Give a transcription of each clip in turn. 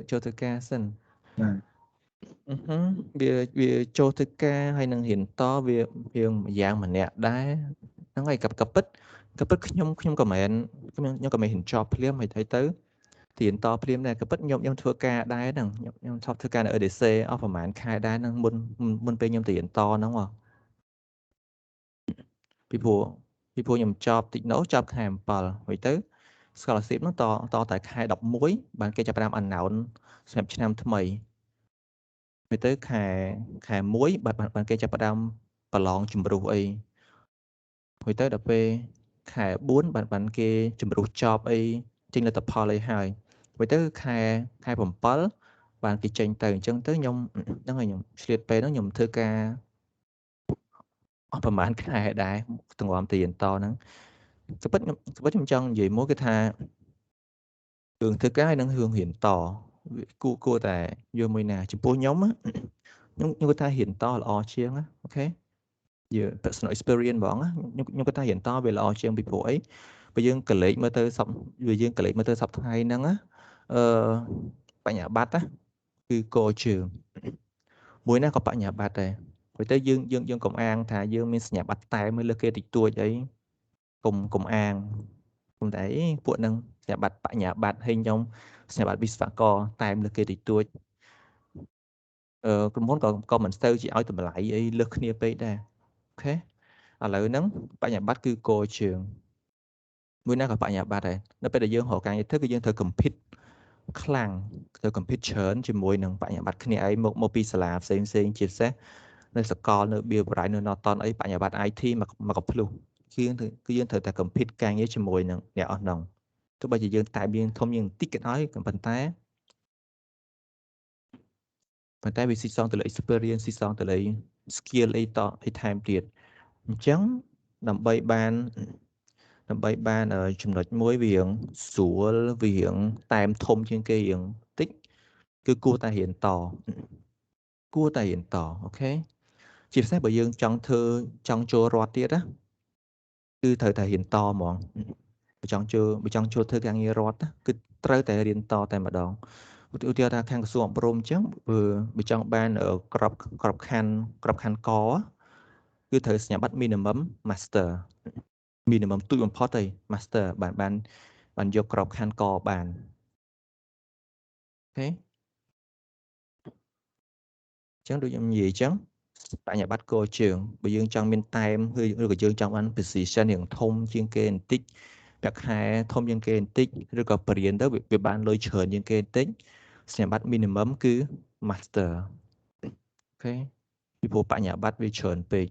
cho thưa ca xin Vâng. Vì cho thưa ca hay năng hiện to vì dạng mà nè đá nó ngay cặp cặp ít nhung comment hiện cho phim hay thấy tới thì hiện to phim này cặp ít nhung thưa ca đá năng nhung thưa ca ở EDC ở phần màn khai đá năng mun pe nhung thì hiện to đúng không people nhung cho tị nấu cho hàm bờ vậy tới scholarship nó to tại khai đọc muối bạn kia cho bạn ăn nào xem năm thứ mày ពេលទៅខែ1បានគេចាប់ផ្ដើមប្រឡងជំរុះអីហើយទៅដល់ពេលខែ4បានគេជំរុះចប់អីចេញលទ្ធផលអីហើយហើយទៅខែ7បានគេចេញទៅអញ្ចឹងទៅខ្ញុំហ្នឹងហើយខ្ញុំឆ្លៀតពេលហ្នឹងខ្ញុំធ្វើការអស់ប្រហែលខែដែរទង្រាំទីបន្តហ្នឹងក៏ពិតខ្ញុំចង់និយាយមួយគឺថារឿងធ្វើការហើយនឹងរឿងរៀនតគួរតែយកមួយណាចំពោះខ្ញុំខ្ញុំគាត់ថារៀនតល្អជាងអូខេ personal experience ហ្មងខ្ញុំគាត់ថារៀនតវាល្អជាងពីព្រោះអីបើយើងកលេចមើលទៅសពថ្ងៃហ្នឹងអឺបញ្ញាបត្រគឺកជើងមួយណាក៏បញ្ញាបត្រដែរព្រោះទៅយើងកុំអាងថាយើងមានសញ្ញាបត្រតែមើលលើគេតិចតួចអីកុំអាងកុំតែពួកហ្នឹងសញ្ញាបត្របញ្ញាបត្រហើយខ្ញុំសញ្ញាបត្រវិស្វករតែលើគេតិចតួចក្រុមហ៊ុនក៏មិនស្ទើរជាឲ្យតម្លៃអីលើសគ្នាពេកដែរអូខេឥឡូវហ្នឹងបញ្ញាបត្រគឺគោជើងមួយណាក៏បញ្ញាបត្រដែរនៅពេលដែលយើងរកការងារធ្វើគឺយើងត្រូវ compete ខ្លាំងត្រូវ compete ច្រើនជាមួយនឹងបញ្ញាបត្រគ្នាឯងមកពីសាលាផ្សេងជាពិសេសនៅសកលនៅ Bill នៅ Norton អីបញ្ញាបត្រ IT មកក៏ភ្លុះគឺយើងត្រូវតែ compete ការងារជាមួយនឹងអ្នកអស់ហ្នឹងទោះបីជាយើងតែមានធំយើងតិចក៏ដោយប៉ុន្តែវាស៊ីសងទៅលើ experience ស៊ីសងទៅលើ skill អីថែមទៀតអញ្ចឹងដើម្បីបានចំណុចមួយវារៀងស្រួលវារៀងតែមធំជាងគេរៀងតិចគឺគួរតែរៀនតអូខេជាពិសេសបើយើងចង់ចូលរដ្ឋទៀតណាគឺត្រូវតែរៀនតហ្មងបើចង់ចូលធ្វើការងាររដ្ឋគឺត្រូវតែរៀនតតែម្ដងឧទាហរណ៍ថាខាងក្រសួងអប់រំអញ្ចឹងបើចង់បានក្របខ័ណ្ឌកគឺត្រូវសញ្ញាបត្រ minimum master minimum ទូចបំផុតទេ master បានយកក្របខ័ណ្ឌកបានអូខេអញ្ចឹងដូចខ្ញុំនិយាយអញ្ចឹងបញ្ញាបត្រគោជើងបើយើងចង់មានតែមឬក៏យើងចង់បាន position យ៉ាងធំជាងគេបន្តិចប្រាក់ខែធំជាងគេបន្តិចឬក៏បរិញ្ញាទៅវាបានលុយច្រើនជាងគេបន្តិចសញ្ញាបត្រ minimum គឺ master អូខេពីព្រោះបញ្ញាបត្រវាច្រើនពេក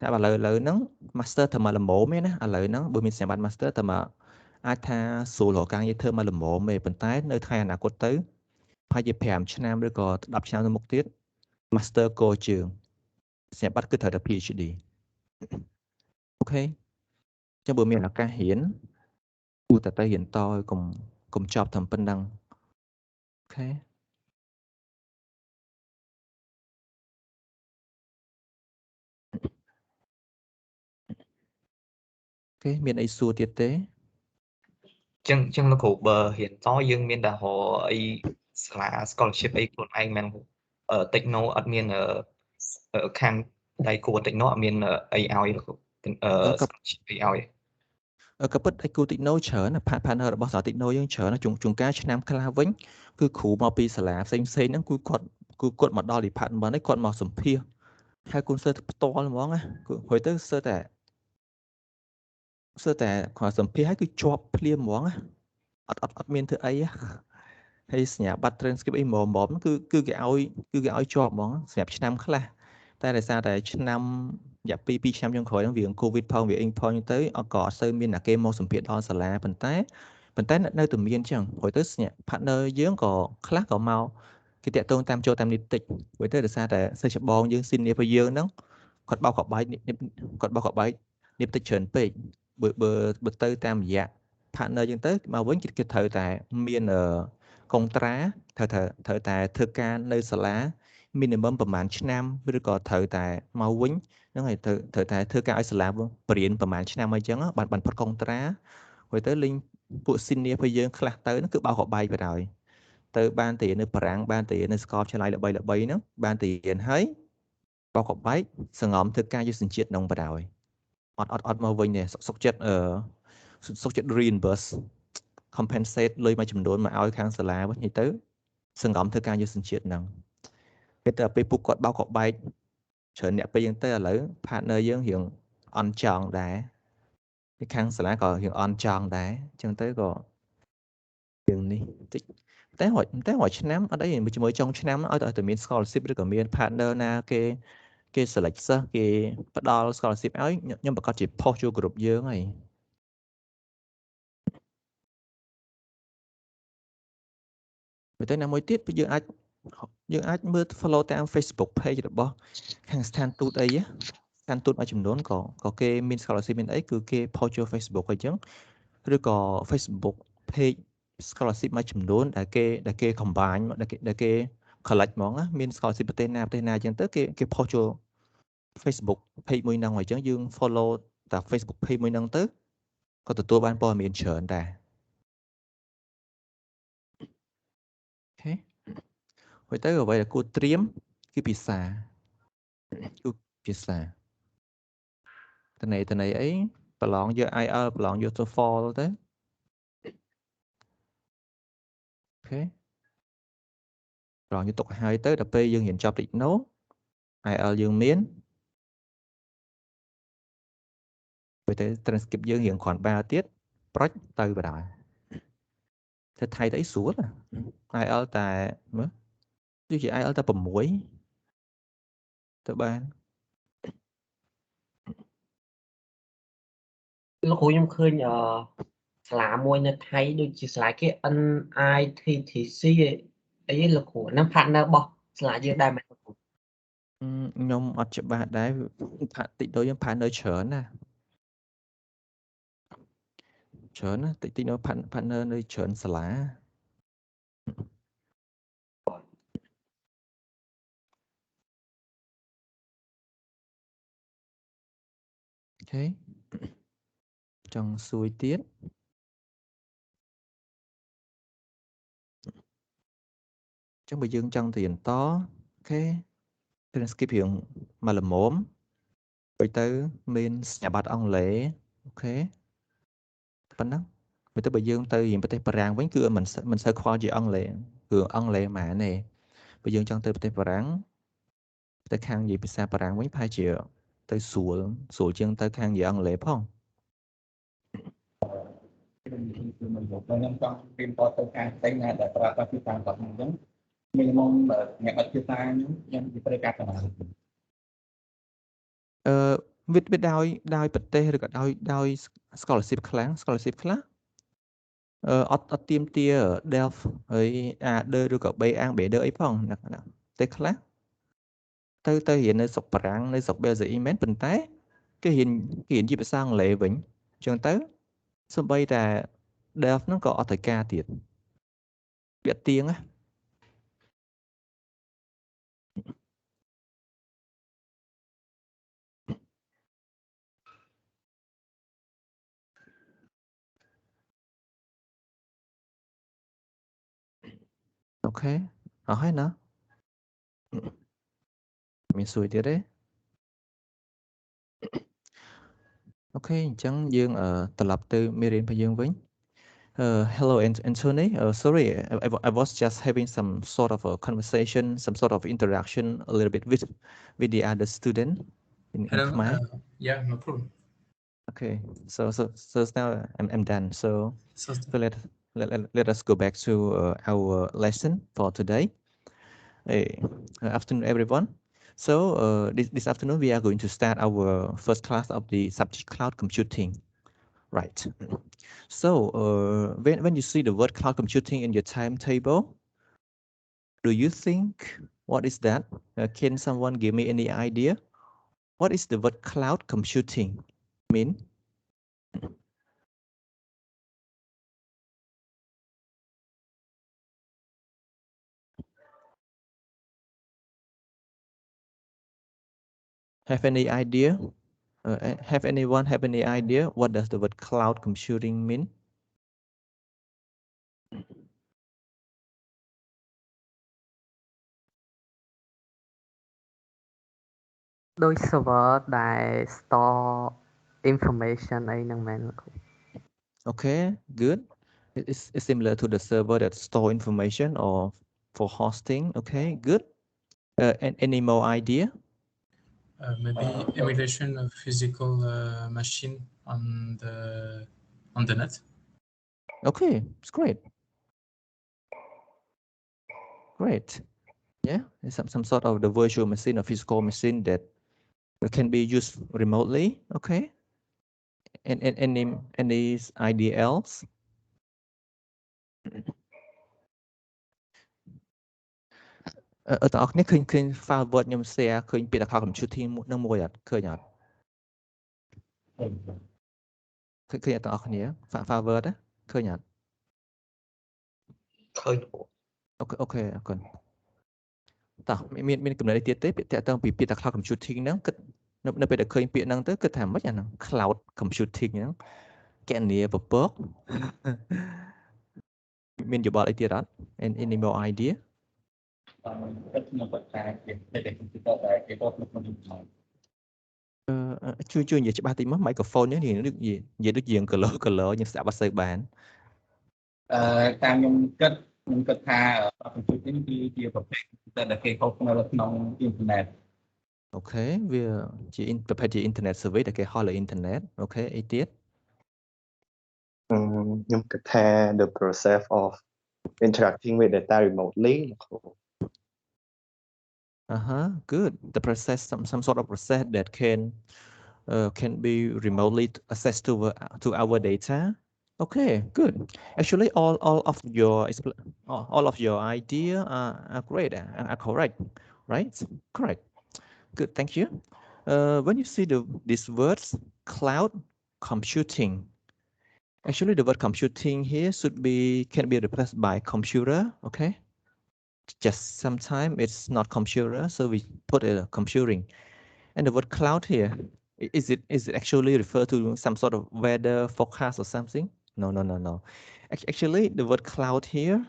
តែឥឡូវហ្នឹង master តែមកល្មមទេណាឥឡូវហ្នឹងបើមានសញ្ញាបត្រ master តែមកអាចថាស្រួលរកការងារធ្វើមកល្មមទេប៉ុន្តែនៅថ្ងៃអនាគតទៅប្រហែលជា5ឆ្នាំឬក៏10ឆ្នាំទៅមុខទៀត master គោជើងសញ្ញាបត្រគឺត្រូវតែ PhD អូខេចឹងបើមានឱកាសរៀនគួរតែទៅរៀនតកុំចប់តែប៉ុណ្ណឹងអូខេមានអីសួរទៀតទេចឹងលោកគ្រូបើរៀនតយើងមានតែរកអីសាលា scholarship អីខ្លួនឯងមិនtechno អត់មានខាងដៃគូ techno អត់មានអីឲ្យលោកគ្រូscholarship អីឲ្យក៏ពិតឯគូ techno ច្រើនpartner របស់សាលា techno យើងច្រើនជួនកាលឆ្នាំខ្លះវិញគឺគ្រូមកពីសាលាផ្សេងហ្នឹងគឺគាត់មកដល់ department ហ្នឹងគាត់មកសម្ភាសហើយគុណសើផ្ទាល់ហ្មងណាព្រោះទៅសើតែគាត់សម្ភាសហើយគឺជាប់ភ្លាមហ្មងណាអត់មានធ្វើអីហើយសញ្ញាបត្រ transcript អីម៉មគឺគេឲ្យជាប់ហ្មងសម្រាប់ឆ្នាំខ្លះតែដោយសារតែឆ្នាំរយៈ2ឆ្នាំចុងក្រោយហ្នឹងវា COVID ផងវាអីផងទៅក៏អត់សូវមានអ្នកគេមកសម្ភាសដល់សាលាប៉ុន្តែនៅតែមានចឹងព្រោះទៅ partner យើងក៏ខ្លះក៏មកគេតាក់ទងតាមចូលតាមនេះតិចព្រោះទៅដោយសារតែសិស្សច្បងយើង senior របស់យើងហ្នឹងគាត់បោកកបាយនេះតិចច្រើនពេកបើទៅតាមរយៈ partner យើងទៅមកវិញគេត្រូវតែមានកុងត្រាត្រូវតែធ្វើការនៅសាលា minimum ប្រហែលឆ្នាំឬក៏ត្រូវតែមកវិញហ្នឹងហើយត្រូវតែធ្វើការឲ្យសាលាបរៀនប្រហែលឆ្នាំអីចឹងបានផុតកុងត្រាហើយទៅលេងពួក senior របស់យើងខ្លះទៅហ្នឹងគឺបោកកបាយបណ្ដោយ ទៅបានទៅរៀននៅបារាំងបានទៅរៀននៅសាកលវិទ្យាល័យល្បីៗហ្នឹងបានទៅរៀនហើយបោកកបែកសង្ងំធ្វើការយកសញ្ជាតិក្នុងបណ្ដោយអត់មកវិញទេសុកចិត្ត reimburse compensate លុយមួយចំនួនមកឲ្យខាងសាលាវិញទៅសង្ងំធ្វើការយកសញ្ជាតិហ្នឹងពេលទៅពេលពួកគាត់បោកកបែកច្រើនអ្នកពេលយើងទៅឥឡូវ partner យើងរៀងអន់ចង់ដែរពីខាងសាលាក៏រៀងអន់ចង់ដែរអញ្ចឹងទៅក៏រឿងនេះតិចតែរាល់ឆ្នាំអត់អីជាមួយចុងឆ្នាំឲ្យតែមាន scholarship ឬក៏មាន partner ណាគេ select សិស្សគេផ្ដល់ scholarship ឲ្យខ្ញុំប្រកាសជា post ចូល group យើងហើយទៅណាមួយទៀតយើងអាចមើល follow តាម Facebook page របស់ខាងស្ថានទូតអីស្ថានទូតមួយចំនួនក៏គេមាន scholarship មានអីគឺគេ post ចូល Facebook អញ្ចឹងឬក៏ Facebook page scholarship មួយចំនួនដែលគេ combine ដែលគេ collect ហ្មងណាមាន scholarship ប្រទេសណាអញ្ចឹងទៅគេ post ចូល Facebook page មួយហ្នឹងអញ្ចឹងយើង follow តា Facebook page មួយហ្នឹងទៅក៏ទទួលបានព័ត៌មានច្រើនដែរអូខេហើយទៅអ្វីដែលគួរត្រៀមគឺភាសាតន័យអីប្រឡងយក IELTS ប្រឡងយក TOEFL ទៅអូខេប្រឡងយកទុកឲ្យទៅដល់ពេលយើងរៀនចប់តិចណូ IELTS យើងមានពេលទៅ transcript យើងរៀងគ្រាន់បើទៀតប្រុចទៅបណ្ដោយទៅថៃទៅអីស្រួល IELTS តែមើលដូចជា IELTS តែ6ទៅបានលោកគ្រូខ្ញុំឃើញសាលាមួយនៅថៃដូចជាសាលាគេ NITTC អីលោកគ្រូហ្នឹង partner របស់សាលាយើងដែរមែនលោកគ្រូខ្ញុំអត់ច្បាស់ដែរតិចដូចយើង partner ច្រើនណាតិចនៅ partner នៅច្រើនសាលាអូខេចង់សួយទៀតចឹងបើយើងចង់ទៅរៀនតអូខេ transcript រៀងមកល្មមទៅមានសញ្ញាបត្រអង់គ្លេសអូខេប៉ុណ្ណឹងទៅបើយើងទៅរៀនប្រទេសបារាំងវិញគឺមិនសូវខ្វល់ជាអង់គ្លេសគឺអង់គ្លេសហ្មងទេបើយើងចង់ទៅប្រទេសបារាំងទៅខាងនិយាយភាសាបារាំងវិញប្រហែលជាទៅស្រួលជាងទៅខាងនិយាយអង់គ្លេសផងខ្ញុំចង់ពីតទៅខាងផ្សេងណាដែលប្រើប្រាស់ភាសាបារាំងអញ្ចឹងminimum អ្នកអត់ភាសាខ្ញុំត្រូវការកម្លាំងវាដោយប្រទេសឬក៏ដោយ scholarship ខ្លះអត់ទៀមទា Delft ហើយ A2 ឬក៏ B1 អីផងតែខ្លះទៅរៀននៅស្រុកបារាំងនៅស្រុក Belgium មែនប៉ុន្តែគេរៀនជាភាសាអង់គ្លេសវិញអញ្ចឹងទៅសូម្បីតែ Delft ហ្នឹងក៏អត់ត្រូវការទៀតពាក្យទៀងណាអូខេអស់ហើយណាមានសួរទៀតទេអូខេអញ្ចឹងយើងត្រឡប់ទៅមេរៀនរបស់យើងវិញ hello Anthony sorry I was just having some sort of a conversation some sort of interaction a little bit with the other student in Khmer yeah no problem okay so now I'm done so let us go back to our lesson for today afternoon everyone so this afternoon we are going to start our first class of the subject cloud computing right so when you see the word cloud computing in your timetable do you think what is that can someone give me any idea what is the word cloud computing mean have any idea have anyone have any idea what does the word cloud computing mean ដោយ server ដែល store information អីហ្នឹងមែន Okay, good. It's similar to the server that store information or for hosting. Okay, good. And any more idea? Maybe emulation of physical machine on the net. Okay, it's great. Great. Yeah, it's some sort of the virtual machine or physical machine that can be used remotely. Okay. And any idea else? Ở tao nhớ khơi file word nhom share khơi bị cloud computing នឹងមួយអត់ឃើញអត់ឃើញអត់តើអ្នក file word ឃើញអត់ ឃើញ អូខេអរគុណតោះមានកំណត់អីទៀតទេពាក្យតាក់ទងពីពាក្យថា cloud computing ហ្នឹងគិតនៅពេលដែលឃើញពាក្យហ្នឹងទៅគិតថាម៉េចអាហ្នឹង cloud computing ហ្នឹងគណនាពពកមានយោបល់អីទៀតអត់ any more idea ខ្ញុំគាត់ថាជាតែកុំព្យូទ័រដែលគេបោះក្នុងក្នុង ជួយនិយាយច្បាស់តិចមក microphone នេះនិយាយដូចជាង color ខ្ញុំស្ដាប់អត់សូវបាន តាមខ្ញុំគិតថា computing គឺជាប្រភេទដែលគេហៅក្នុងអ៊ីនធឺណិត អូខេវាជាប្រភេទជា internet service ដែលគេហៅលើ internet អូខេអីទៀត ខ្ញុំគិតថា the process of interacting with data remotely. Good. The process, some sort of process that can be remotely accessed to our data. Okay, good. Actually, all of your idea are great, are correct, right? Correct. Good. Thank you. When you see these words, cloud computing. Actually, the word computing here can be replaced by computer. Okay. Just sometimes it's not computer, so we put a computing. And the word cloud here, is it actually refer to some sort of weather forecast or something? No. Actually, the word cloud here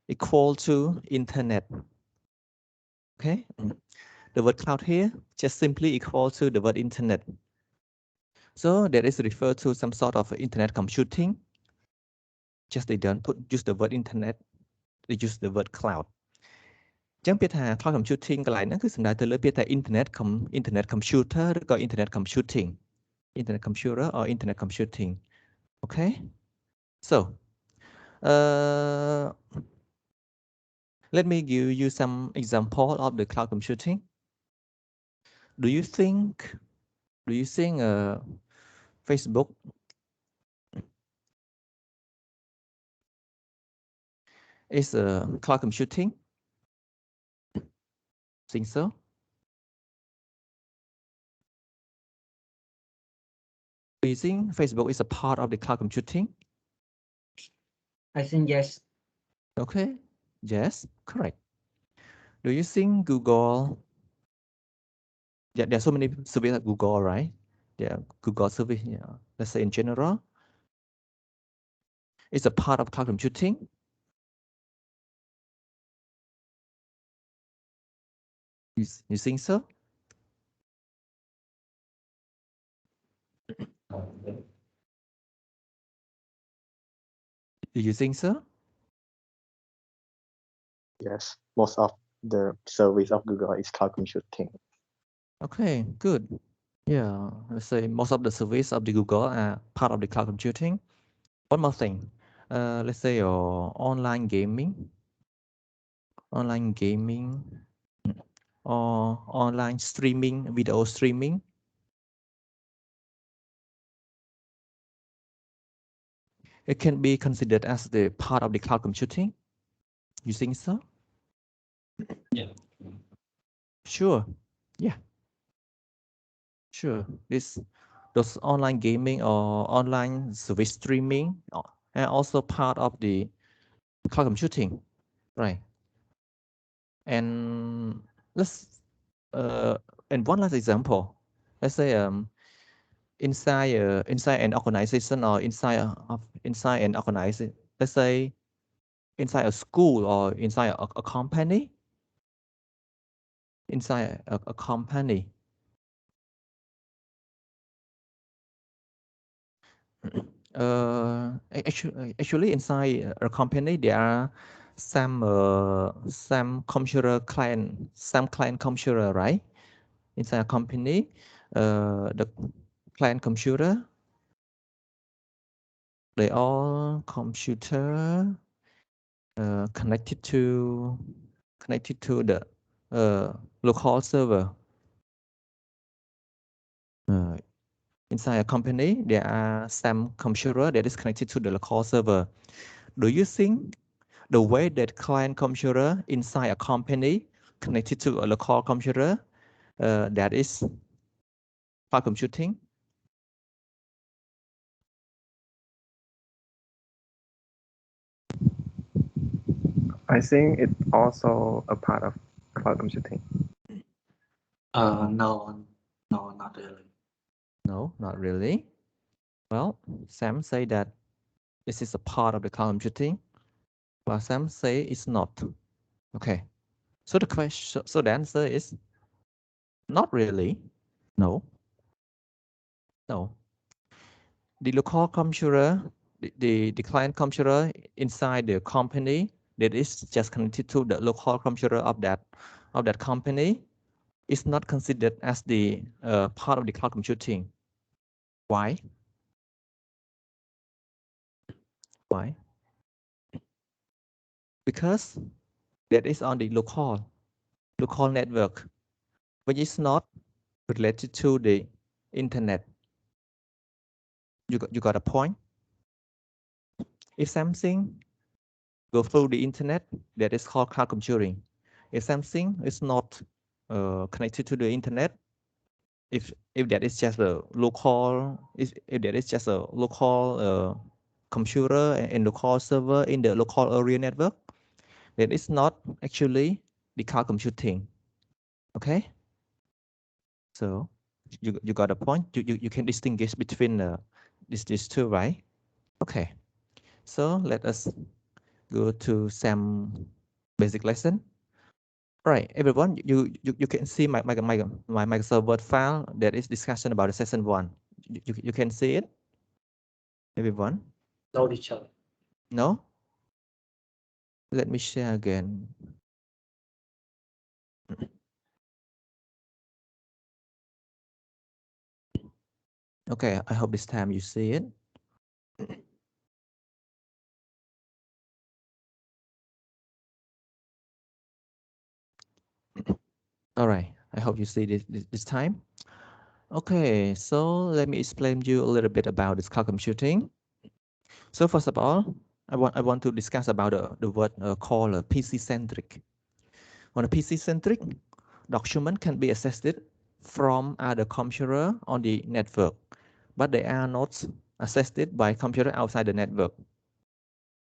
equal to internet. Okay, the word cloud here just simply equal to the word internet. So that is refer to some sort of internet computing. Just they don't use the word internet, they use the word cloud. ចឹងពាក្យថា cloud computing កន្លែងហ្នឹងគឺសំដៅទៅលើពាក្យថា internet computer ឬក៏ internet computing internet computer or internet computing. Okay, so let me give you some example of the cloud computing. Do you think Facebook is cloud computing? Think so? Do you think Facebook is a part of the cloud computing? I think yes. Okay, yes, correct. Do you think Google? Yeah, there are so many services at Google, right? Yeah, Google service. Yeah, let's say in general, it's a part of cloud computing. You think so? Do you think so? Yes, most of the service of Google is cloud computing. Okay, good. Yeah, let's say most of the service of the Google are part of the cloud computing. One more thing, let's say your online gaming or online streaming, video streaming. It can be considered as the part of the cloud computing. You think so? Yeah. Sure. Yeah. Sure. Those online gaming or online service streaming are also part of the cloud computing, right? And and one last example. Let's say inside an organization or inside an organization. Let's say inside a school or inside a company. Inside a company, Actually, inside a company, there are some computer client, some client computer, right? Inside a company, the client computer, they all computer connected to the local server. Inside a company, there are some computer that is connected to the local server. Do you think the way that client computer inside a company connected to a local computer that is cloud computing? I think it's also a part of cloud computing. No, not really. No, not really. Well, Sam say that this is a part of the cloud computing, but Sam say it's not. Okay. So the question, so the answer is not really. No. No. The local computer, the client computer inside the company that is just connected to the local computer of that company is not considered as the part of the cloud computing. Why? Why? Because that is on the local network, which is not related to the internet. You got a point? If something go through the internet, that is called cloud computing. If something is not connected to the internet, if that is just a local, if that is just a local computer and local server in the local area network, then it's not actually the cloud computing. Okay, so you got a point. You can distinguish between these two, right? Okay, so let us go to some basic lesson. All right, everyone, you can see my Microsoft Word file that is discussion about the session 1. You can see it, everyone? No, teacher. No? Let me share again. Okay, I hope this time you see it. All right, I hope you see this time. Okay, so let me explain you a little bit about this cloud computing. So first of all, I want to discuss about the word called PC-centric. On a PC-centric, document can be accessed from other computer on the network, but they are not accessed by computer outside the network.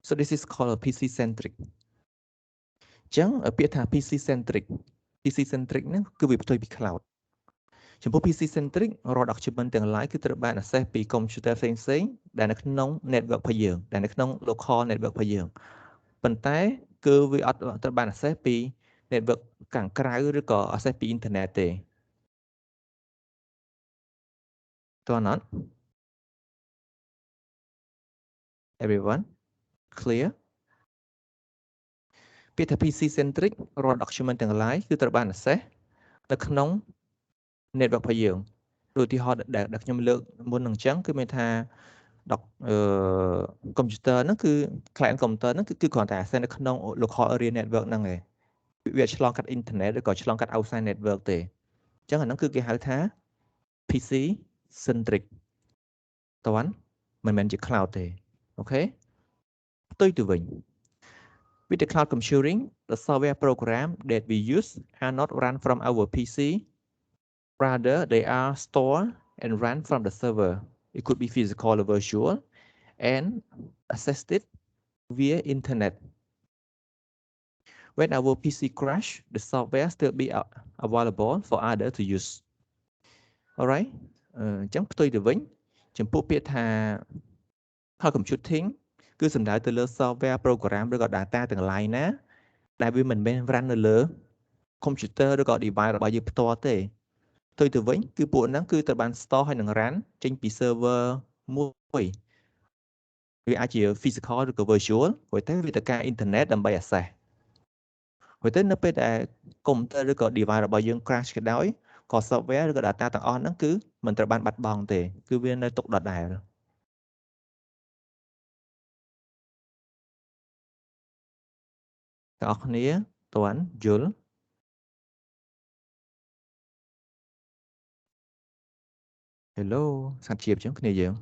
So this is called a PC-centric. ចឹងពាក្យថា PC-centric ហ្នឹងគឺវាផ្ទុយពី cloud ចំពោះ PC-centric រាល់ document ទាំងឡាយគឺត្រូវបាន access ពី computer ផ្សេងៗដែលនៅក្នុង network របស់យើងដែលនៅក្នុង local network របស់យើងប៉ុន្តែគឺវាអត់ត្រូវបាន access ពី network ខាងក្រៅឬក៏ access ពី internet ទេតើអត់ everyone clear ពាក្យថា PC-centric រាល់ document ទាំងឡាយគឺត្រូវបាន access នៅក្នុង network របស់យើងដូចឧទាហរណ៍ដែលខ្ញុំលើកមុននឹងអញ្ចឹងគឺមានថាcomputer ហ្នឹងគឺ client computer ហ្នឹងគឺគ្រាន់តែ access នៅក្នុង local area network ហ្នឹងឯងវាឆ្លងកាត់ internet ឬក៏ឆ្លងកាត់ outside network ទេអញ្ចឹងអាហ្នឹងគឺគេហៅថា PC centric តើមិនមែនជា cloud ទេអូខេផ្ទុយទៅវិញ With the cloud computing the software program that we use are not run from our PC rather they are stored and run from the server it could be physical or virtual and accessed via internet. When our PC crash, the software still be available for others to use. Alright, អញ្ចឹងផ្ទុយទៅវិញចំពោះពាក្យថា cloud computing គឺសំដៅទៅលើ software program ឬក៏ data ទាំងឡាយណាដែលវាមិនមែន run នៅលើ computer ឬក៏ device របស់យើងផ្ទាល់ទេផ្ទុយទៅវិញគឺពួកហ្នឹងគឺត្រូវបាន store ហើយនឹង run ចេញពី server មួយ វាអាចជា physical ឬក៏ virtual ហើយទៅវាទៅការ internet ដើម្បី access ហើយទៅនៅពេលដែល computer ឬក៏ device របស់យើង crash ក៏ដោយក៏ software ឬក៏ data ទាំងអស់ហ្នឹងគឺមិនត្រូវបានបាត់បង់ទេគឺវានៅទុកដដែលទាំងអស់គ្នាទាន់យល់ Hello សាច់ជាបចឹងគ្នាយើង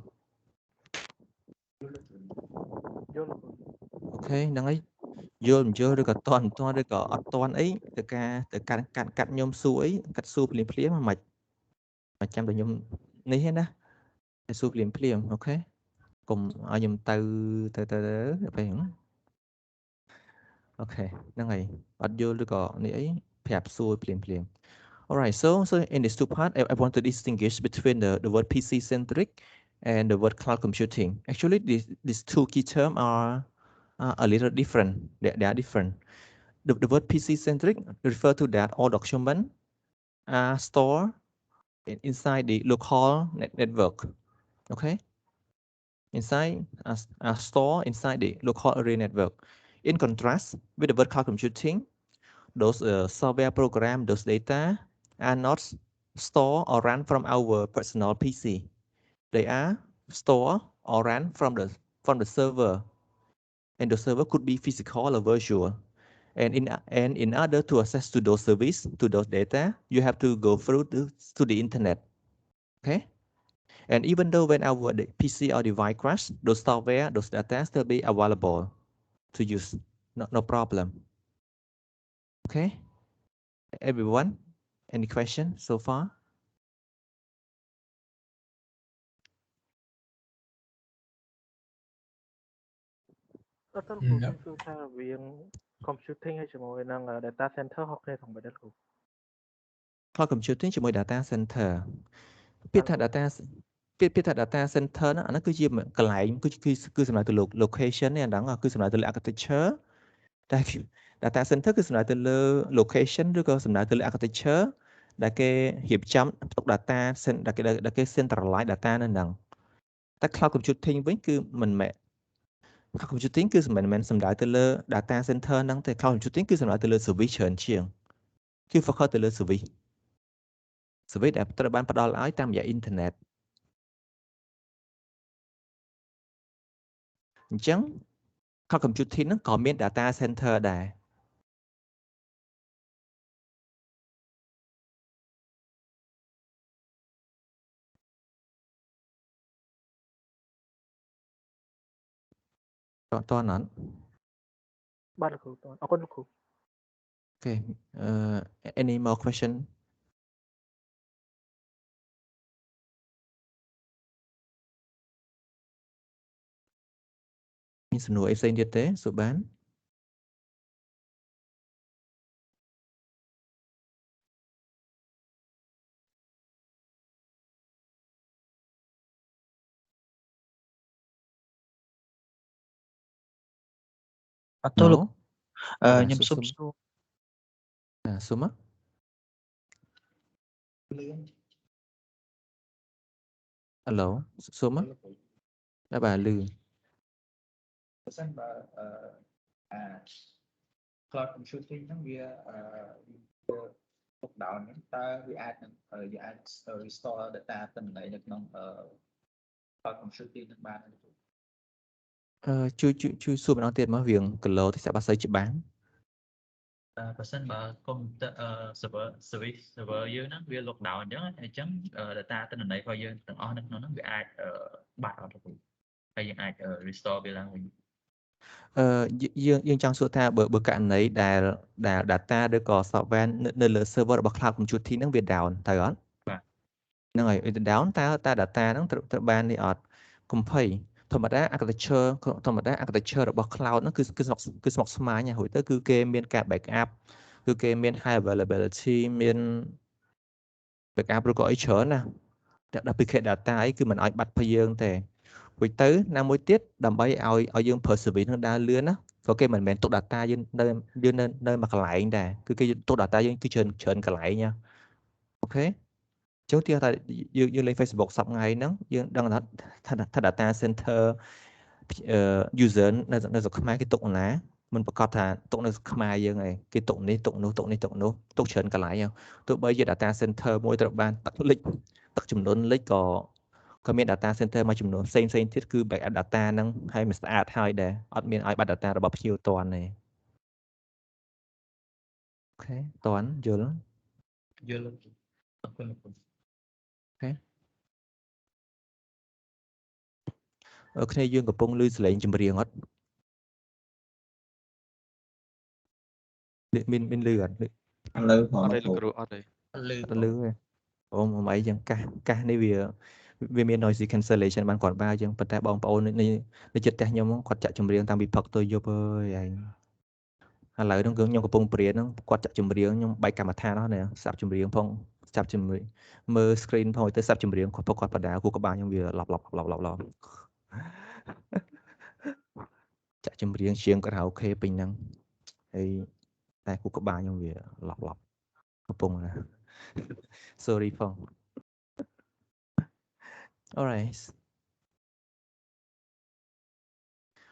អូខេហ្នឹងហើយយល់មិនយល់ឬក៏តន់ឬក៏អត់តន់អីទៅការទៅកាត់ខ្ញុំសួរអីកាត់សួរភ្លាមមិនចាំតែខ្ញុំនេះទេណាតែសួរភ្លាមអូខេកុំឲ្យខ្ញុំទៅពេលហ្នឹងអូខេហ្នឹងហើយអត់យល់ឬក៏នេះអីប្រាប់សួរភ្លាមAlright, so in this two part, I want to distinguish between the word PC-centric and the word cloud computing. Actually, these two key terms are a little different. They are different. The word PC-centric refer to that all documents are stored inside the local network. Okay, are stored inside the local area network. In contrast, with the word cloud computing, those software program, those data are not stored or run from our personal PC. They are stored or run from the server, and the server could be physical or virtual. And in order to access to those service, to those data, you have to go through to the internet. Okay. And even though when our PC or device crash, those software, those data still be available to use. No problem. Okay. Everyone, any question so far? Computing ហើយជាមួយនឹង data center ហៅគ្នាទាំងបែបដែរគ្រូ Cloud computing ជាមួយ data center ពាក្យថា data center ហ្នឹងអាហ្នឹងគឺជាកន្លែងគឺសំដៅទៅលើ location នេះអាហ្នឹងគឺសំដៅទៅលើ architecture តែ data center គឺសំដៅទៅលើ location ឬក៏សំដៅទៅលើ architecture ដែលគេរៀបចំផ្ទុក data ដែលគេ centralize data នៅហ្នឹងតែ cloud computing វិញគឺមិនមែន Cloud computing គឺមិនមែនសំដៅទៅលើ data center ហ្នឹងទេ Cloud computing គឺសំដៅទៅលើ service ច្រើនជាងគឺ focus ទៅលើ service ដែលត្រូវបានផ្ដល់ឲ្យតាមរយៈ internet អញ្ចឹង Cloud computing ហ្នឹងក៏មាន data center ដែរតើអត់បាទលោកគ្រូតើអរគុណលោកគ្រូ Okay any more question មានសំណួរអីផ្សេងទៀតទេសួរបានអត់ទោះលោកខ្ញុំសុំសួរសុំមកHello សុំមកបាទលឺបើសិនបើcloud computing ហ្នឹងវាទុកដោនហ្នឹងតើវាអាច restore data ទិន្នន័យនៅក្នុងcloud computing ហ្នឹងបានទេជួយសួរម្ដងទៀតមករៀងគីឡូតិចសាប់អត់សូវច្បាស់បើសិនបើ computer server យើងហ្នឹងវា lockdown អញ្ចឹង data ទិន្នន័យរបស់យើងទាំងអស់នៅក្នុងហ្នឹងវាអាចបាត់អត់ទេហើយយើងអាច restore វាឡើងវិញយើងចង់សួរថាបើករណីដែល data ឬក៏ software នៅលើ server របស់ cloud computing ហ្នឹងវា down ទៅអត់បាទហ្នឹងហើយ down តើ data ហ្នឹងត្រូវបាននេះអត់កុំភ័យធម្មតា architecture របស់ cloud ហ្នឹងគឺស្មុគស្មាញហើយទៅគឺគេមានការ backup គឺគេមាន high availability មាន backup ឬក៏អីច្រើនណាតែដល់ពី data អីគឺមិនឲ្យបាត់ពីយើងទេរួចទៅណាមួយទៀតដើម្បីឲ្យយើងប្រើ service នឹងដើរលឿនណាក៏គេមិនមែនទុក data យើងនៅមួយកន្លែងដែរគឺគេទុក data យើងគឺច្រើនកន្លែងណាអូខេចុះទីថាយើងលេង Facebook សប្តាហ៍ថ្ងៃហ្នឹងយើងដឹងថា data center user នៅស្រុកខ្មែរគេទុកណាមិនប្រកាសថាទុកនៅខ្មែរយើងឯងគេទុកនេះទុកនោះទុកនេះទុកនោះទុកច្រើនកន្លែងទោះបីជា data center មួយត្រូវបានទឹកចំនួនលិចក៏មាន data center មួយចំនួនផ្សេងទៀតគឺ backup data ហ្នឹងហើយមិនស្អាតហើយដែរអត់មានឲ្យបាត់ data របស់ភ្ញៀវតាន់ទេអូខេតាន់យល់យល់អរគុណលោកគ្រូ គ្នាយើងកំពុងឮសលេងចម្រៀងអត់មានឮអត់ ឥឡូវផង អត់ទេលោកគ្រូអត់ទេ លឺ អត់ឮទេអូមកអីចឹងកាសនេះវាមាន noisy cancellation បានគាត់បើចឹងប៉ុន្តែបងប្អូននៅចិត្តផ្ទះខ្ញុំគាត់ចាក់ចម្រៀងតាំងពីផឹកទៅយប់អើយឯងឥឡូវហ្នឹងគឺខ្ញុំកំពុងព្រានហ្នឹងគាត់ចាក់ចម្រៀងខ្ញុំបែកកម្មដ្ឋានអស់នេះស្ដាប់ចម្រៀងផងស្ដាប់ចម្រៀងមើល screen ផងទៅស្ដាប់ចម្រៀងគាត់បដាគូក្បាលខ្ញុំវាឡប់ចាក់ចម្រៀងជាងការ៉ាអូខេពេញហ្នឹងហើយតែគូក្បាលខ្ញុំវាឡប់កំពុងណា sorry ផង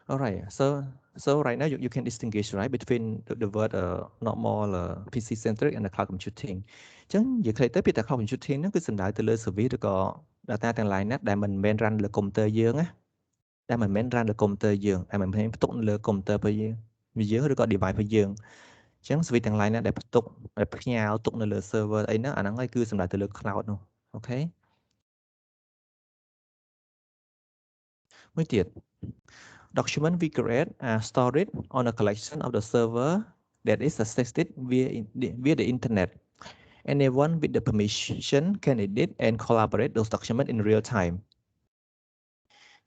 alright so right now you can distinguish right between the word normal PC centric and the cloud computing អញ្ចឹងនិយាយខ្លីទៅពាក្យថា cloud computing ហ្នឹងគឺសំដៅទៅលើ service ឬក៏ data ទាំង lain ណាដែលមិនមែន run លើ computer យើងណាដែលមិនមែន run លើ computer យើងដែលមិនមែនផ្ទុកនៅលើ computer របស់យើងឬក៏ device របស់យើងអញ្ចឹង service ទាំង lain ណាដែលផ្ទុកដែលផ្ញើទុកនៅលើ server អីហ្នឹងអាហ្នឹងហើយគឺសំដៅទៅលើ cloud នោះអូខេមួយទៀត document we create are stored on a collection of the server that is accessed via the internet. Anyone with the permission can edit and collaborate those documents in real time.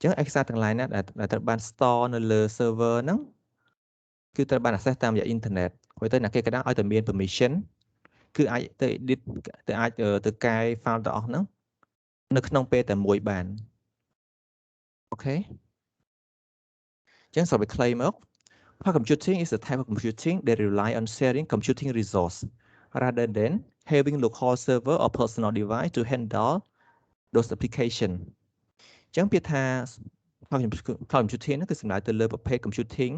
ចឹងឯកសារទាំង lain ណាដែលត្រូវបាន store នៅលើ server ហ្នឹងគឺត្រូវបាន access តាមរយៈ internet ហើយទៅអ្នកគេក៏ដាក់ឲ្យតែមាន permission គឺអាចទៅ edit ទៅអាចទៅកែ file ទាំងអស់ហ្នឹងនៅក្នុងពេលតែមួយបានអូខេចឹងសូមឲ្យ claim មក Cloud computing is a type of computing that rely on sharing computing resource rather than having local server or personal device to handle those application ចឹងពាក្យថា Cloud computing គឺសំដៅទៅលើប្រភេទ computing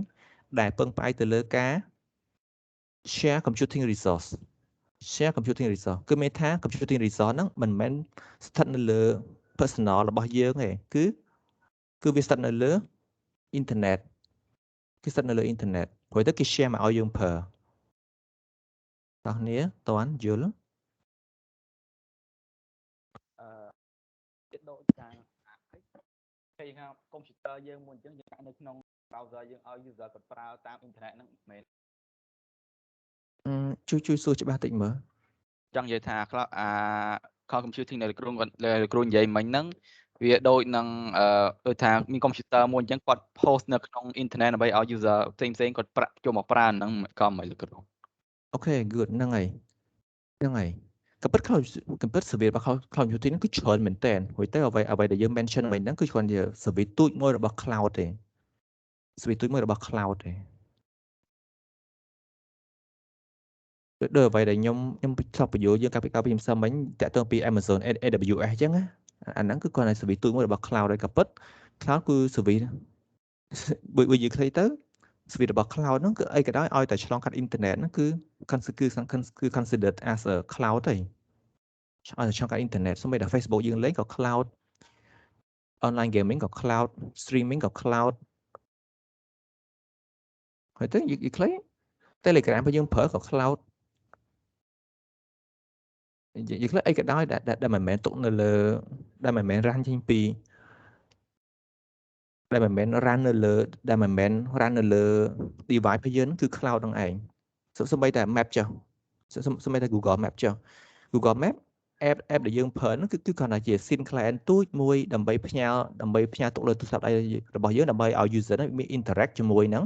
ដែលពឹងផ្អែកទៅលើការ share computing resource គឺមានថា computing resource ហ្នឹងមិនមែនស្ថិតនៅលើ personal របស់យើងទេគឺវាស្ថិតនៅលើ internet គឺស្ថិតនៅលើ internet ព្រោះទៅគេ share មកឲ្យយើងប្រើតោះគ្នាតន់យល់ទៀតដូចថាពេលថា computer យើងមួយអញ្ចឹងយើងដាក់នៅក្នុង browser យើងឲ្យ user គាត់ប្រើតាម internet ហ្នឹងមែនជួយសួរច្បាស់តិចមើលចង់និយាយថា cloud computing ដែលគ្រូនិយាយមិញហ្នឹងវាដូចនឹងដូចថាមាន computer មួយអញ្ចឹងគាត់ post នៅក្នុង internet ដើម្បីឲ្យ user ផ្សេងគាត់ចូលមកប្រើហ្នឹងក៏មិនលោកគ្រូអូខេ good ហ្នឹងហើយក៏ពិត service របស់ cloud computing គឺច្រើនមែនតើហួយទៅអ្វីដែលយើង mention មិញហ្នឹងគឺគ្រាន់ជា service ទូចមួយរបស់ cloud ទេ service ទូចមួយរបស់ cloud ទេដូចអ្វីដែលខ្ញុំឆ្លប់បញ្យល់យើងកាលពីខ្ញុំសើមិញតាក់ទងពី Amazon AWS អញ្ចឹងណាអាហ្នឹងគឺគាត់ឲ្យ service ទូចមួយរបស់ cloud ហើយក៏ពិត cloud គឺ service បើនិយាយខ្លីទៅ service របស់ cloud ហ្នឹងគឺអីក៏ដោយឲ្យតែឆ្លងកាត់ internet ហ្នឹងគឺ considered as a cloud ទេឲ្យតែឆ្លងកាត់ internet សូម្បីតែ Facebook យើងលេងក៏ cloud online gaming ក៏ cloud streaming ក៏ cloud ហើយទៅនិយាយខ្លី Telegram របស់យើងប្រើក៏ cloud និយាយខ្លីអីក៏ដោយដែលមិនមែនទុកនៅលើដែលមិនមែន run ចេញពីដែលមិនមែន run នៅលើ device របស់យើងគឺ cloud ហ្នឹងឯងសូម្បីតែ map ចុះសូម្បីតែ Google Map ចុះ Google Map app ដែលយើងប្រើហ្នឹងគឺគ្រាន់តែជា SYN client ទូចមួយដើម្បីផ្ញើទុកលើទូរស័ព្ទដៃរបស់យើងដើម្បីឲ្យ user ហ្នឹងមាន interact ជាមួយនឹង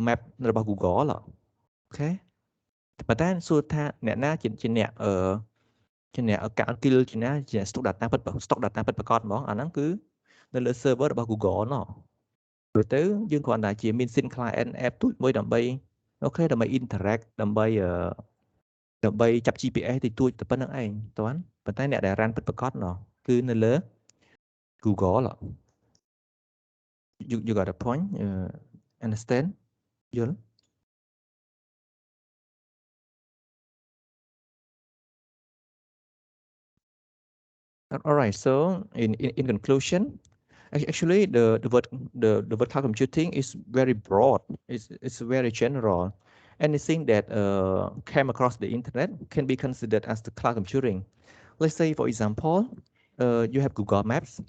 map របស់ Google អូខេប៉ុន្តែសួរថាអ្នកណាជាអ្នកaccount kill ជាអ្នក stock data ពិតប្រាកដហ្មងអាហ្នឹងគឺនៅលើ server របស់ Google ណោះព្រោះទៅយើងគ្រាន់តែជាមាន SYN client app ទូចមួយដើម្បីអូខេដើម្បី interact ដើម្បីចាប់ GPS តិចតួចតែប៉ុណ្្នឹងឯងតើប៉ុន្តែអ្នកដែល run ពិតប្រាកដណោះគឺនៅលើ Google You got a point. Understand? Yul? All right. So in conclusion, actually the word cloud computing is very broad. It's very general. Anything that came across the internet can be considered as the cloud computing. Let's say, for example, you have Google Maps.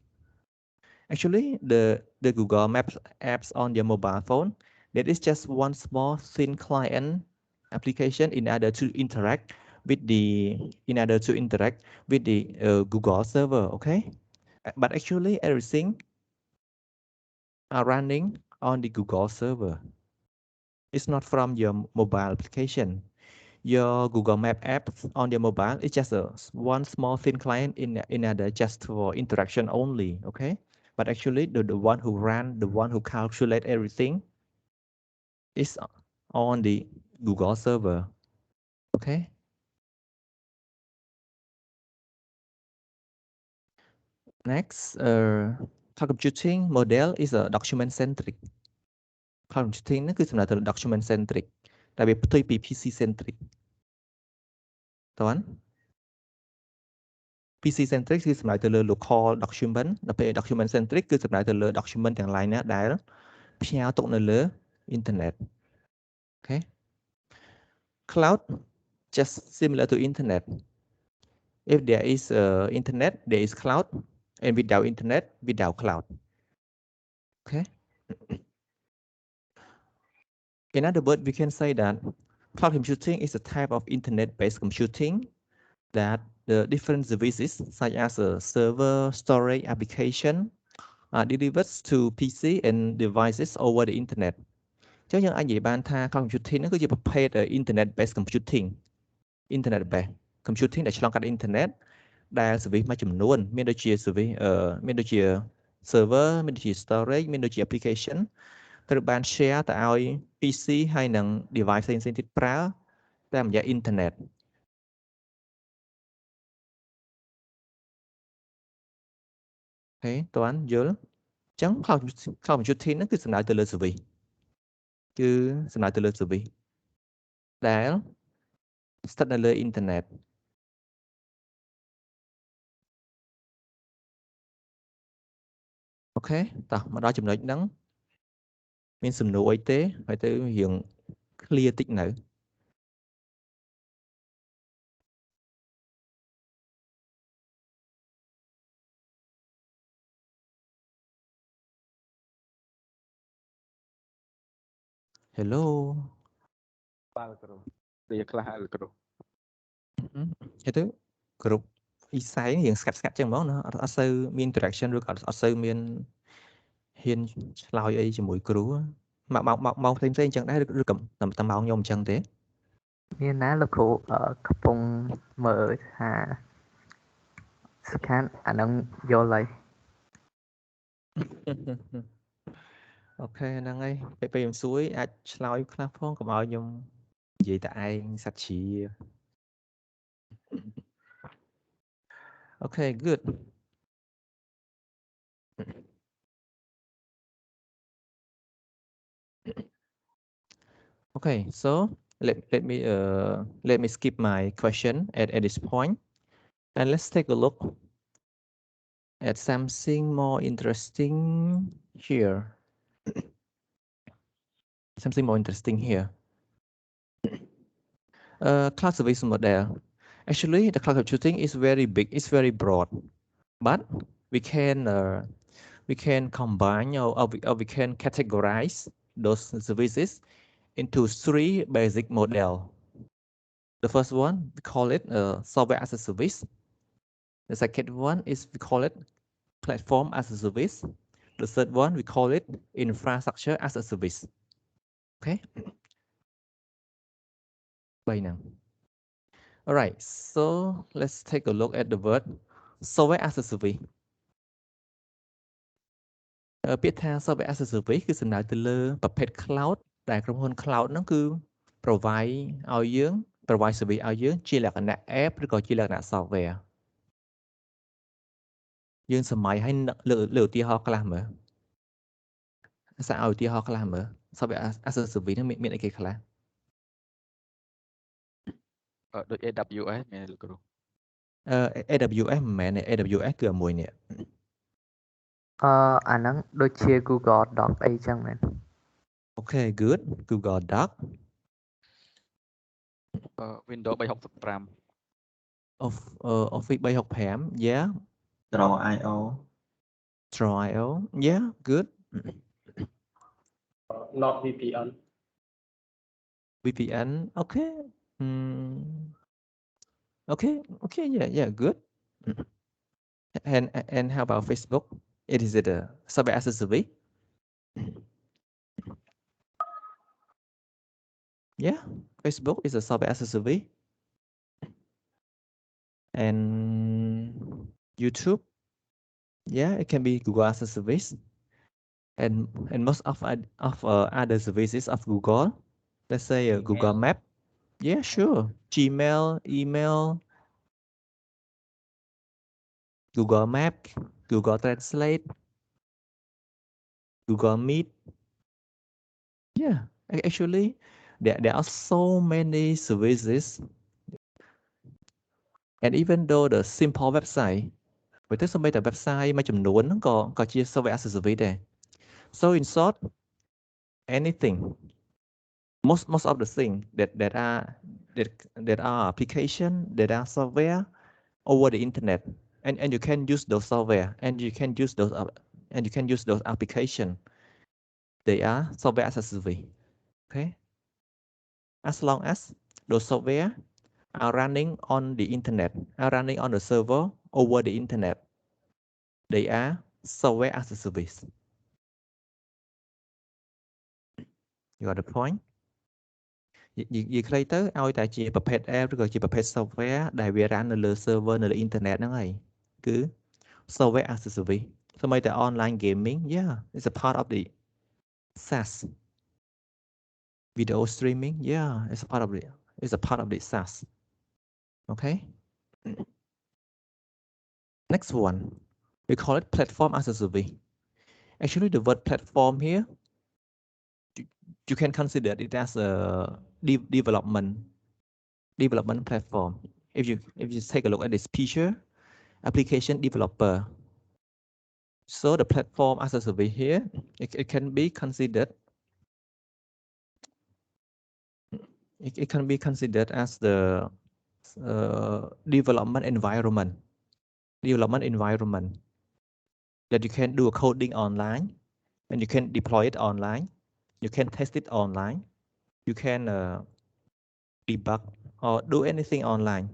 Actually, the Google Maps apps on your mobile phone, that is just one small thin client application in order to interact with the Google server. Okay, but actually everything are running on the Google server. It's not from your mobile application. Your Google Map app on your mobile is just one small thin client in order just for interaction only. Okay, but actually the one who ran, the one who calculate everything is on the Google server. Okay. Next, cloud computing model is a document centric. Cloud computing នេះគឺសំដៅទៅលើ document centric តែវាផ្ទុយពី PC centric តើ PC centric គឺសំដៅទៅលើ local document ដល់ពេល document centric គឺសំដៅទៅលើ document ទាំង lain ណាដែលផ្ញើទុកនៅលើ internet. Okay. Cloud just similar to internet. If there is internet, there is cloud, and without internet, without cloud. Okay. In other words, we can say that cloud computing is a type of internet-based computing that the different services such as a server, storage, application are delivered to PC and devices over the internet. ចឹងយើងអាចនិយាយបានថា cloud computing ហ្នឹងគឺជាប្រភេទ internet-based computing internet-based computing ដែលឆ្លងកាត់ internet ដែល service មួយចំនួនមានដូចជា service មានដូចជា server មានដូចជា storage មានដូចជា application ត្រូវបាន share ទៅឲ្យ PC ហើយនិង device ផ្សេងៗទៀតប្រើតាមរយៈ internet. Okay តើយល់អញ្ចឹង cloud computing ហ្នឹងគឺសំដៅទៅលើ service គឺសំដៅទៅលើ service ដែលស្ថិតនៅលើ internet. Okay តោះមកដល់ចំណុចហ្នឹងមានសំណួរអីទេហើយទៅរៀង clear តិចនៅ Hello បាទគ្រូវាខ្លះហើយគ្រូ ហើយទៅគ្រប់អ៊ីសៃរៀងស្កាត់ចឹងហ្មងណាអត់សូវមាន interaction ឬក៏អត់សូវមានហ៊ានឆ្លើយអីជាមួយគ្រូមកផ្សេងៗចឹងដែរឬក៏តាមម៉ោងខ្ញុំអញ្ចឹងទេ មានណាលោកគ្រូកំពុងមើលថា scan អានឹងយល់ហើយ អូខេហ្នឹងហើយពេលខ្ញុំសួយអាចឆ្លើយខ្លះផងកុំឲ្យខ្ញុំនិយាយតែឯងសាច់ជ្រា Okay, good. Okay, so let me skip my question at this point, and let's take a look at something more interesting here. Something more interesting here. Cloud service model. Actually, the cloud computing is very big. It's very broad, but we can combine or we can categorize those services into three basic model. The first one, we call it software as a service. The second one is we call it platform as a service. The third one, we call it infrastructure as a service. Okay. All right, so let's take a look at the word software as a service. ពាក្យថា software as a service គឺសំដៅទៅលើប្រភេទ cloud ដែលក្រុមហ៊ុន cloud ហ្នឹងគឺ provide ឲ្យយើង provide service ឲ្យយើងជាលក្ខណៈ app ឬក៏ជាលក្ខណៈ software យើងសម័យឲ្យលើឧទាហរណ៍ខ្លះមើល សាឲ្យឧទាហរណ៍ខ្លះមើល software as a service ហ្នឹងមានអីគេខ្លះ ដូច AWS មែនលោកគ្រូ AWS មិនមែនទេ AWS គឺមួយនេះ អាហ្នឹងដូចជា Google Doc អីចឹងមែន អូខេ good Google Doc Windows 365 Office 365 yeah Draw.io Draw.io yeah good Not VPN VPN okay okay yeah good and how about Facebook is it a software as a service yeah Facebook is a software as a service and YouTube yeah it can be Google as a service and most of other services of Google let's say Google Map yeah sure Gmail email Google Map Google Translate Google Meet yeah actually there are so many services and even though the simple website បើទៅសូម្បីតែ website មួយចំនួនហ្នឹងក៏ជា software as a service ដែរ so in short anything most of the thing that are application that are software over the internet and you can use those software and you can use those application they are software as a service okay as long as those software are running on the internet are running on the server over the internet they are software as a service you got the point និយាយខ្លីទៅឲ្យតែជាប្រភេទ app ឬក៏ជាប្រភេទ software ដែលវា run នៅលើ server នៅលើ internet ហ្នឹងហើយគឺ software as a service សូម្បីតែ online gaming yeah it's a part of the SaaS video streaming yeah it's a part of the SaaS okay next one we call it platform as a service actually the word platform here you can consider it as a development platform if you take a look at this picture application developer so the platform as a service here it can be considered it can be considered as the development environment that you can do a coding online and you can deploy it online you can test it online you can debug or do anything online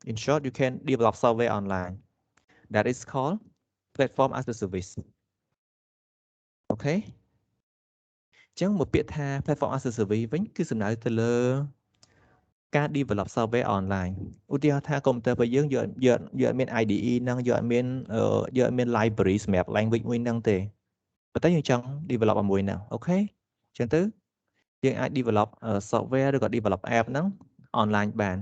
in short you can develop software online that is called platform as a service okay អញ្ចឹងមកពាក្យថា platform as a service វិញគឺសំដៅទៅលើការ develop software online ឧទាហរណ៍ថា computer របស់យើងយកអត់មាន IDE ហ្នឹងយកអត់មាន library សម្រាប់ language មួយហ្នឹងទេប៉ុន្តែយើងចង់ develop មួយហ្នឹងអូខេអញ្ចឹងទៅយើងអាច develop software ឬក៏ develop app ហ្នឹង online បាន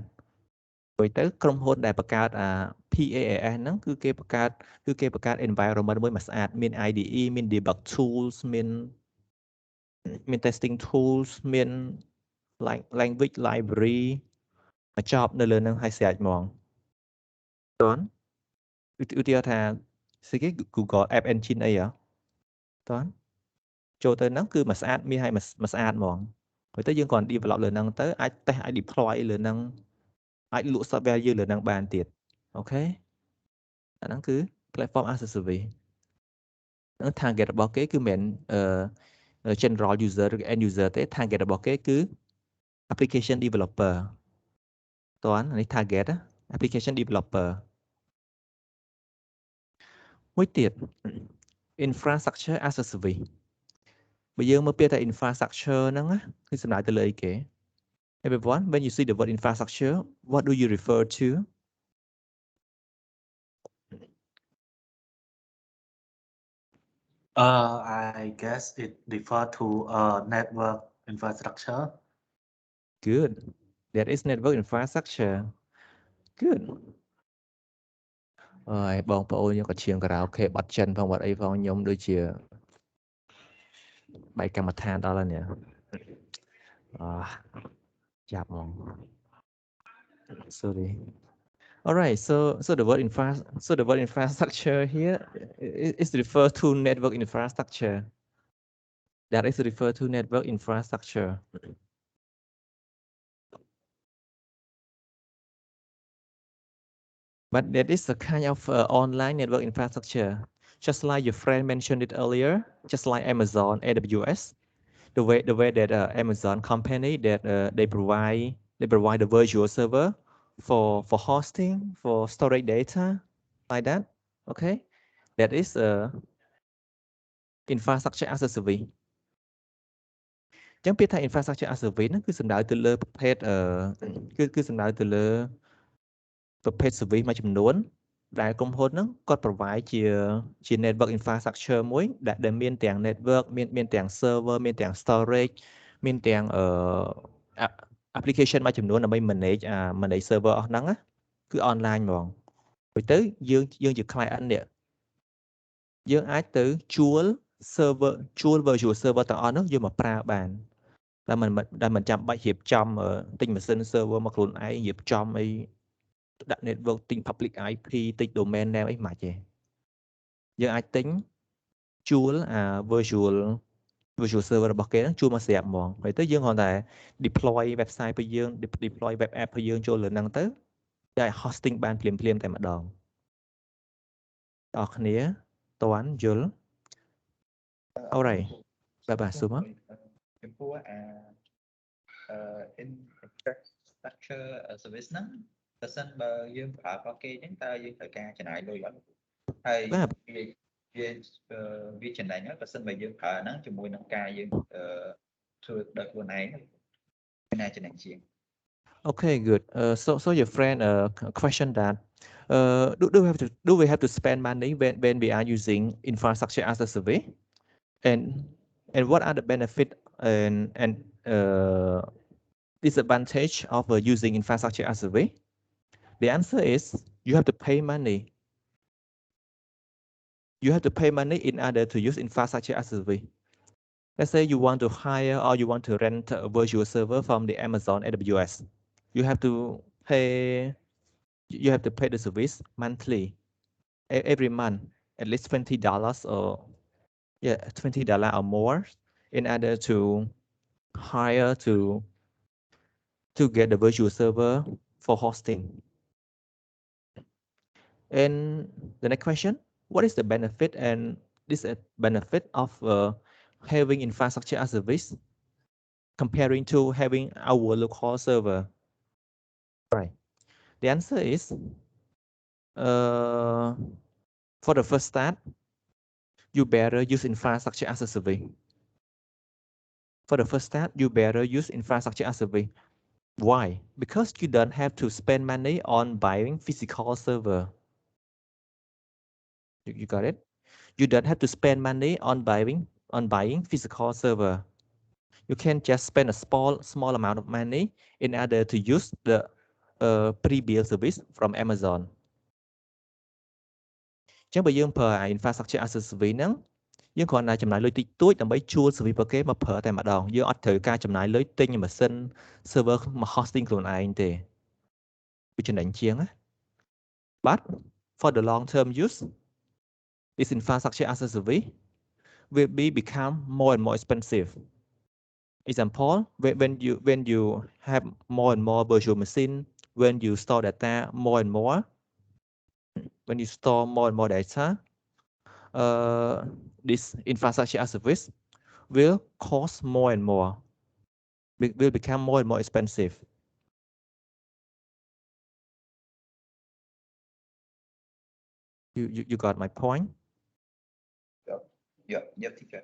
ព្រោះទៅក្រុមហ៊ុនដែលបង្កើតPaaS ហ្នឹងគឺគេបង្កើត environment មួយស្អាតមាន IDE មាន debug tools មាន testing tools មាន language library មកចប់នៅលើហ្នឹងហើយស្រេចហ្មងតើឧទាហរណ៍ថាស្អីគេ Google App Engine អីហ៎តើចូលទៅហ្នឹងគឺមកស្អាតមានហើយមកស្អាតហ្មងព្រោះទៅយើងគ្រាន់ develop លើហ្នឹងទៅអាច test អាច deploy លើហ្នឹងអាចលក់ software យើងលើហ្នឹងបានទៀតអូខេអាហ្នឹងគឺ platform as a service ហ្នឹង target របស់គេគឺមិនgeneral user ឬ end user ទេ target របស់គេគឺ application developer តើនេះ target application developer មួយទៀត infrastructure as a service បើយើងមើលពាក្យថា infrastructure ហ្នឹងគឺសំដៅទៅលើអីគេ everyone when you see the word infrastructure what do you refer to I guess it refer to network infrastructure. Good. That is network infrastructure. Good. បងប្អូនខ្ញុំក៏ឈៀងខារ៉ាអូខេបាត់ចិនផងបាត់អីផងខ្ញុំដូចជា bài cầm mặt than đó là nhỉ chạp mong sorry. All right, so the word infrastructure here is referred to network infrastructure. That is referred to network infrastructure. But that is a kind of online network infrastructure, just like your friend mentioned it earlier, just like Amazon, AWS, the way that Amazon company that they provide the virtual server for hosting, for storage data, like that. Okay, that is infrastructure as a service. ចឹងពាក្យថា infrastructure as a service ហ្នឹងគឺសំដៅទៅលើប្រភេទគឺសំដៅទៅលើប្រភេទ service មួយចំនួនដែលក្រុមហ៊ុនហ្នឹងគាត់ provide ជា network infrastructure មួយដែលមានទាំង network មានទាំង server មានទាំង storage មានទាំង application មួយចំនួនដើម្បី manage server អស់ហ្នឹងគឺ online ហ្មងពេលទៅយើងជា client នេះយើងអាចទៅជួល virtual server ទាំងអស់នោះយកមកប្រើបានដែលមិនចាំបាច់រៀបចំទិញម៉ាស៊ីន server មកខ្លួនឯងរៀបចំអីដាក់ network ទិញ public IP ទិញ domain name អីមិនទេយើងអាចទិញជួលvirtual server របស់គេហ្នឹងជួលមកស្រាប់ហ្មងហើយទៅយើងគ្រាន់តែ deploy website របស់យើង deploy web app របស់យើងចូលលើហ្នឹងទៅតែ hosting បានភ្លាមតែម្ដងបងប្អូនគ្នាតន់យល់ Alright បាទស៊ូមកចំពោះinfrastructure service ហ្នឹងបើសិនបើយើងប្រើរបស់គេអញ្ចឹងតើយើងត្រូវការចំណាយលុយអត់ហើយវាចំណេញហើយបើសិនបើយើងប្រើហ្នឹងជាមួយនឹងការយើងធ្វើដោយខ្លួនឯងណាចំណេញជាង Okay, good. So your friend question that do we have to spend money when we are using infrastructure as a service, and what are the benefit and disadvantage of using infrastructure as a service? The answer is you have to pay money. You have to pay money in order to use infrastructure as a service. Let's say you want to hire or you want to rent a virtual server from the Amazon AWS. You have to pay the service monthly, every month, at least $20 or $20 or more in order to hire to get the virtual server for hosting. And the next question, what is the benefit and disadvantage of having infrastructure as a service comparing to having our local server? Right. The answer is for the first start, you better use infrastructure as a service. For the first start, you better use infrastructure as a service. Why? Because you don't have to spend money on buying physical server. You got it? You don't have to spend money on buying physical server. You can just spend a small amount of money in order to use the pre-built service from Amazon. ចឹងបើយើងប្រើ infrastructure as a service ហ្នឹងយើងគ្រាន់តែចំណាយលុយតិចតួចដើម្បីជួល service របស់គេមកប្រើតែម្ដងយើងអត់ត្រូវការចំណាយលុយទិញម៉ាស៊ីន server មក hosting ខ្លួនឯងទេវាចំណេញជាងណា But for the long term use this infrastructure as a service will become more and more expensive. Example, when you have more and more virtual machine, when you store data more and more, when you store more and more data, this infrastructure as a service will cost more and more, will become more and more expensive. You got my point? Yep, teacher.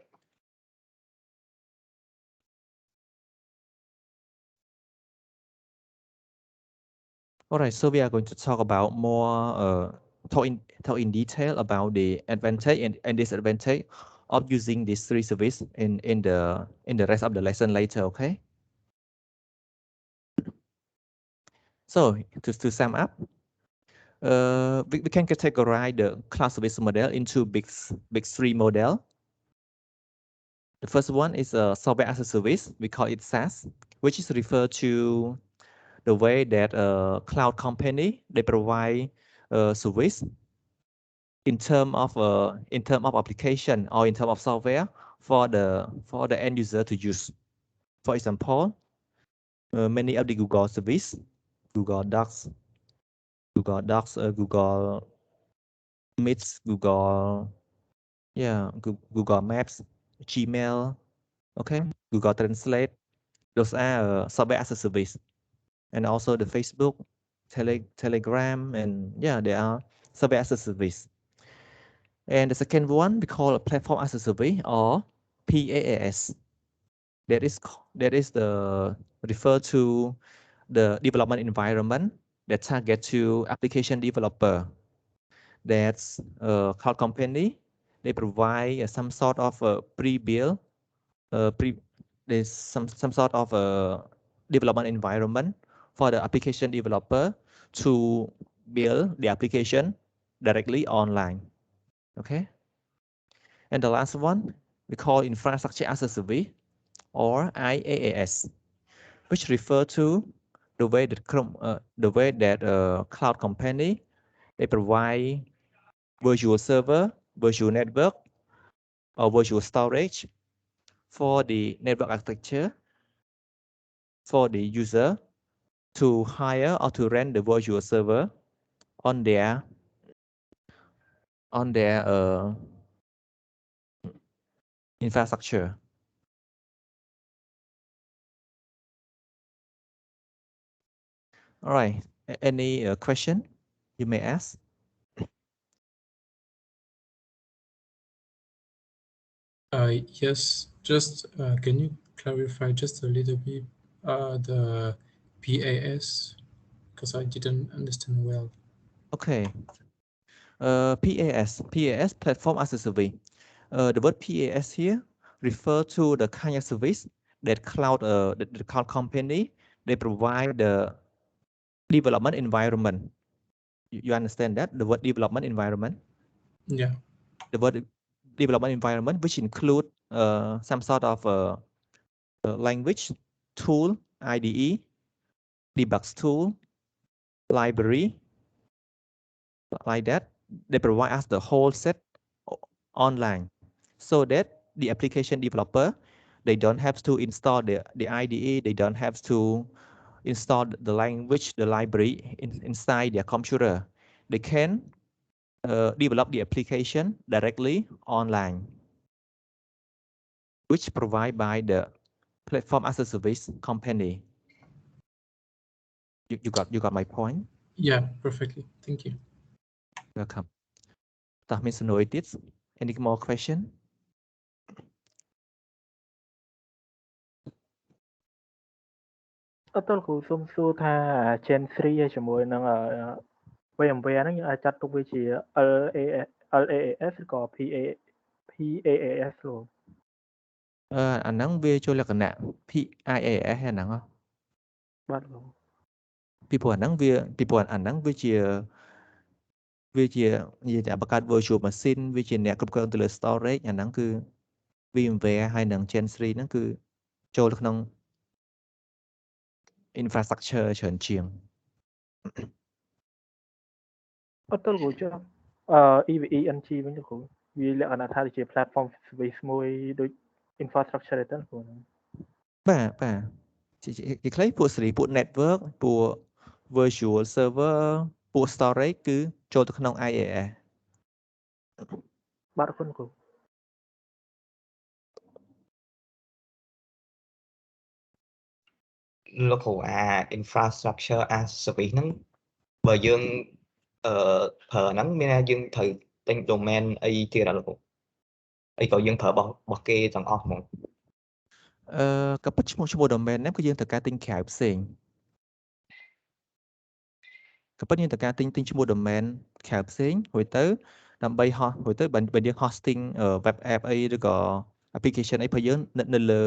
All right, so we are going to talk about more, talk in detail about the advantage and disadvantage of using these three services in the rest of the lesson later. Okay. So to sum up, we can categorize the cloud service model into big three model. The first one is a software as a service. We call it SaaS, which is referred to the way that a cloud company they provide a service in term of application or in term of software for the end user to use. For example, many of the Google service, Google Docs, Google Meets, Google Maps, Gmail, okay, Google Translate. Those are software as a service, and also the Facebook, Telegram, and they are software as a service. And the second one we call a platform as a service or PaaS. That is the refer to the development environment that target to application developer. That's a cloud company. They provide some sort of pre-built, there's some sort of development environment for the application developer to build the application directly online. Okay. And the last one we call infrastructure as a service or IaaS, which refer to the way that cloud company they provide virtual server, virtual network, or virtual storage for the network architecture for the user to hire or to rent the virtual server on their infrastructure. All right. Any question you may ask? Yes, just can you clarify just a little bit the PaaS, because I didn't understand well. Okay. PaaS, platform as a service. The word PaaS here refer to the kind of service that the cloud company they provide the development environment. You understand that the word development environment? Yeah. The word development environment, which include some sort of language, tool, IDE, debug tool, library, like that. They provide us the whole set online, so that the application developer they don't have to install the IDE, they don't have to install the language, the library inside their computer. They can develop the application directly online, which provided by the platform as a service company. You got my point? Yeah, perfectly. Thank you. Welcome. Mr. Noitis, any more question? អត់ទល់គ្រូសូមសួរថា Gen 3 ហើយជាមួយនឹងVMware ហ្នឹងយើងអាចចាត់ទុកវាជា LAAS ឬក៏ PaaS លោក អាហ្នឹងវាចូលលក្ខណៈ PaaS អាហ្នឹងហ៎ បាទលោក ពីព្រោះអាហ្នឹងវាជានិយាយថាបង្កើត virtual machine វាជាអ្នកគ្រប់គ្រងទៅលើ storage អាហ្នឹងគឺ VMware ហើយនឹង Gen 3 ហ្នឹងគឺចូលក្នុង infrastructure ច្រើនជាង អត់ទល់គ្រូចុះEVE-NG វិញលោកគ្រូវាលក្ខណៈថាជា platform service មួយដូច infrastructure ទៅគ្រូ បាទជាខ្លីពួកសេរីពួក network ពួក virtual server ពួក storage គឺចូលទៅក្នុង IaaS បាទអរគុណគ្រូ លោកគ្រូអា infrastructure as service ហ្នឹងបើយើងប្រើហ្នឹងមានថាយើងត្រូវទិញ domain អីទៀតអត់លោកគ្រូអីក៏យើងប្រើរបស់គេទាំងអស់ហ្មងក៏ពិតឈ្មោះ domain ហ្នឹងគឺយើងត្រូវការទិញក្រៅផ្សេងក៏ពិតយើងត្រូវការទិញឈ្មោះ domain ក្រៅផ្សេងរួចទៅដើម្បីរួចទៅបើយើង hosting web app អីឬក៏ application អីរបស់យើងនៅលើ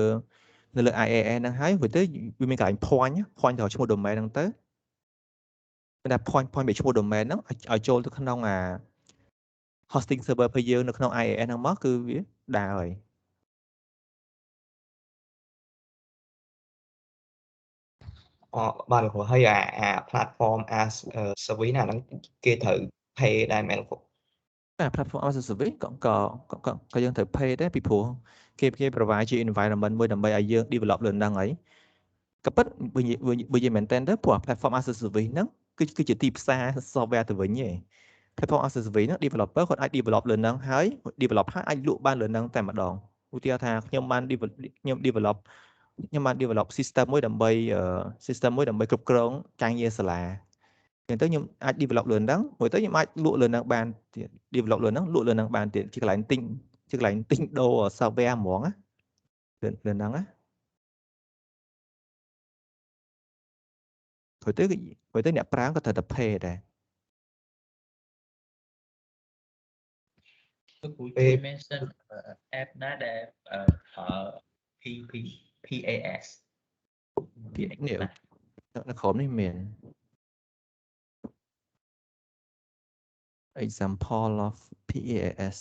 IaaS ហ្នឹងហើយរួចទៅវាមានកន្លែង point ទៅឈ្មោះ domain ហ្នឹងទៅមានតែ point ពីឈ្មោះ domain ហ្នឹងឲ្យចូលទៅក្នុងអា hosting server របស់យើងនៅក្នុង IaaS ហ្នឹងមកគឺវាដើរហើយ បាទលោកគ្រូហើយអា platform as service ណាហ្នឹងគេត្រូវ pay ដែរមែនលោកគ្រូ តែ platform as a service ក៏យើងត្រូវ pay ដែរពីព្រោះគេ provide ជា environment មួយដើម្បីឲ្យយើង develop លើហ្នឹងហើយក៏ប៉ុន្តែបើនិយាយមែនតើព្រោះ platform as a service ហ្នឹងគឺជាទីផ្សារ software ទៅវិញឯង platform as a service ហ្នឹង developer គាត់អាច develop លើហ្នឹងហើយ develop ហើយអាចលក់បានលើហ្នឹងតែម្ដងឧទាហរណ៍ថាខ្ញុំបាន develop system មួយដើម្បីគ្រប់គ្រងការងារសាលាអញ្ចឹងទៅខ្ញុំអាច develop លើហ្នឹងមួយទៅខ្ញុំអាចលក់លើហ្នឹងបានទៀត develop លើហ្នឹងលក់លើហ្នឹងបានទៀតជាកន្លែងទិញដូរ software ហ្មងណាលើហ្នឹងណាព្រោះទៅអ្នកប្រើក៏ត្រូវតែ pay ដែរ លោកគ្រូជួយ mention app ណាដែលPAS នៅក្រុមនេះមាន example of PAS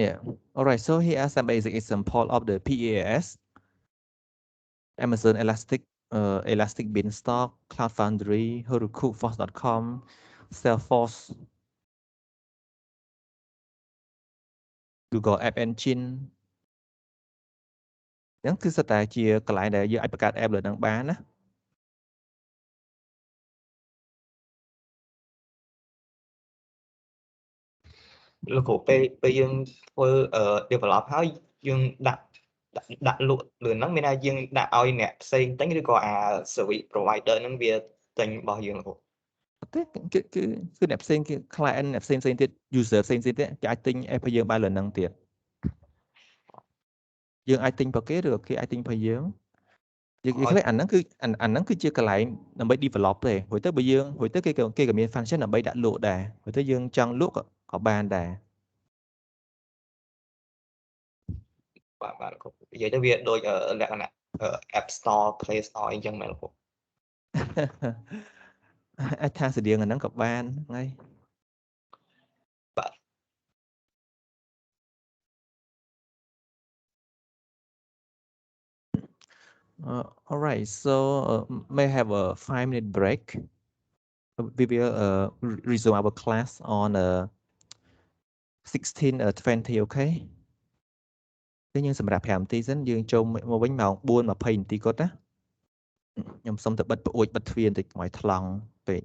yeah alright so here are some basic example of the PAS Amazon Elastic Beanstalk Cloud Foundry Heroku Force.com Salesforce Google App Engine ហ្នឹងគឺសិតតែជាកន្លែងដែលយើងអាចបង្កើត app លើហ្នឹងបានណា លោកគ្រូពេលយើងធ្វើ develop ហើយយើងដាក់លក់លើហ្នឹងមានថាយើងដាក់ឲ្យអ្នកផ្សេងទិញឬក៏អា service provider ហ្នឹងវាទិញរបស់យើងលោកគ្រូ ទេគឺអ្នកផ្សេងគឺ client អ្នកផ្សេងទៀត user ផ្សេងទៀតគេអាចទិញ app របស់យើងបានលើហ្នឹងទៀតយើងអាចទិញរបស់គេឬក៏គេអាចទិញរបស់យើងនិយាយខ្លីអាហ្នឹងគឺជាកន្លែងដើម្បី develop ទេព្រោះទៅបើយើងព្រោះទៅគេក៏មាន function ដើម្បីដាក់លក់ដែរព្រោះទៅយើងចង់លក់ក៏បានដែរ បាទលោកគ្រូនិយាយទៅវាដូចលក្ខណៈ App Store Play Store អីចឹងមែនលោកគ្រូ អាចថាស្តៀងអាហ្នឹងក៏បានហ្នឹងហើយ បាទ alright so may have a 5-minute break we will resume our class on 16:20 okay តែយើងសម្រាប់5នាទីសិនយើងចូលមកវិញម៉ោង 4:20 នាទីគាត់ណាខ្ញុំសុំទៅបិទប្អួយបិទទ្វារបន្តិចកុំឲ្យថ្លង់ពេក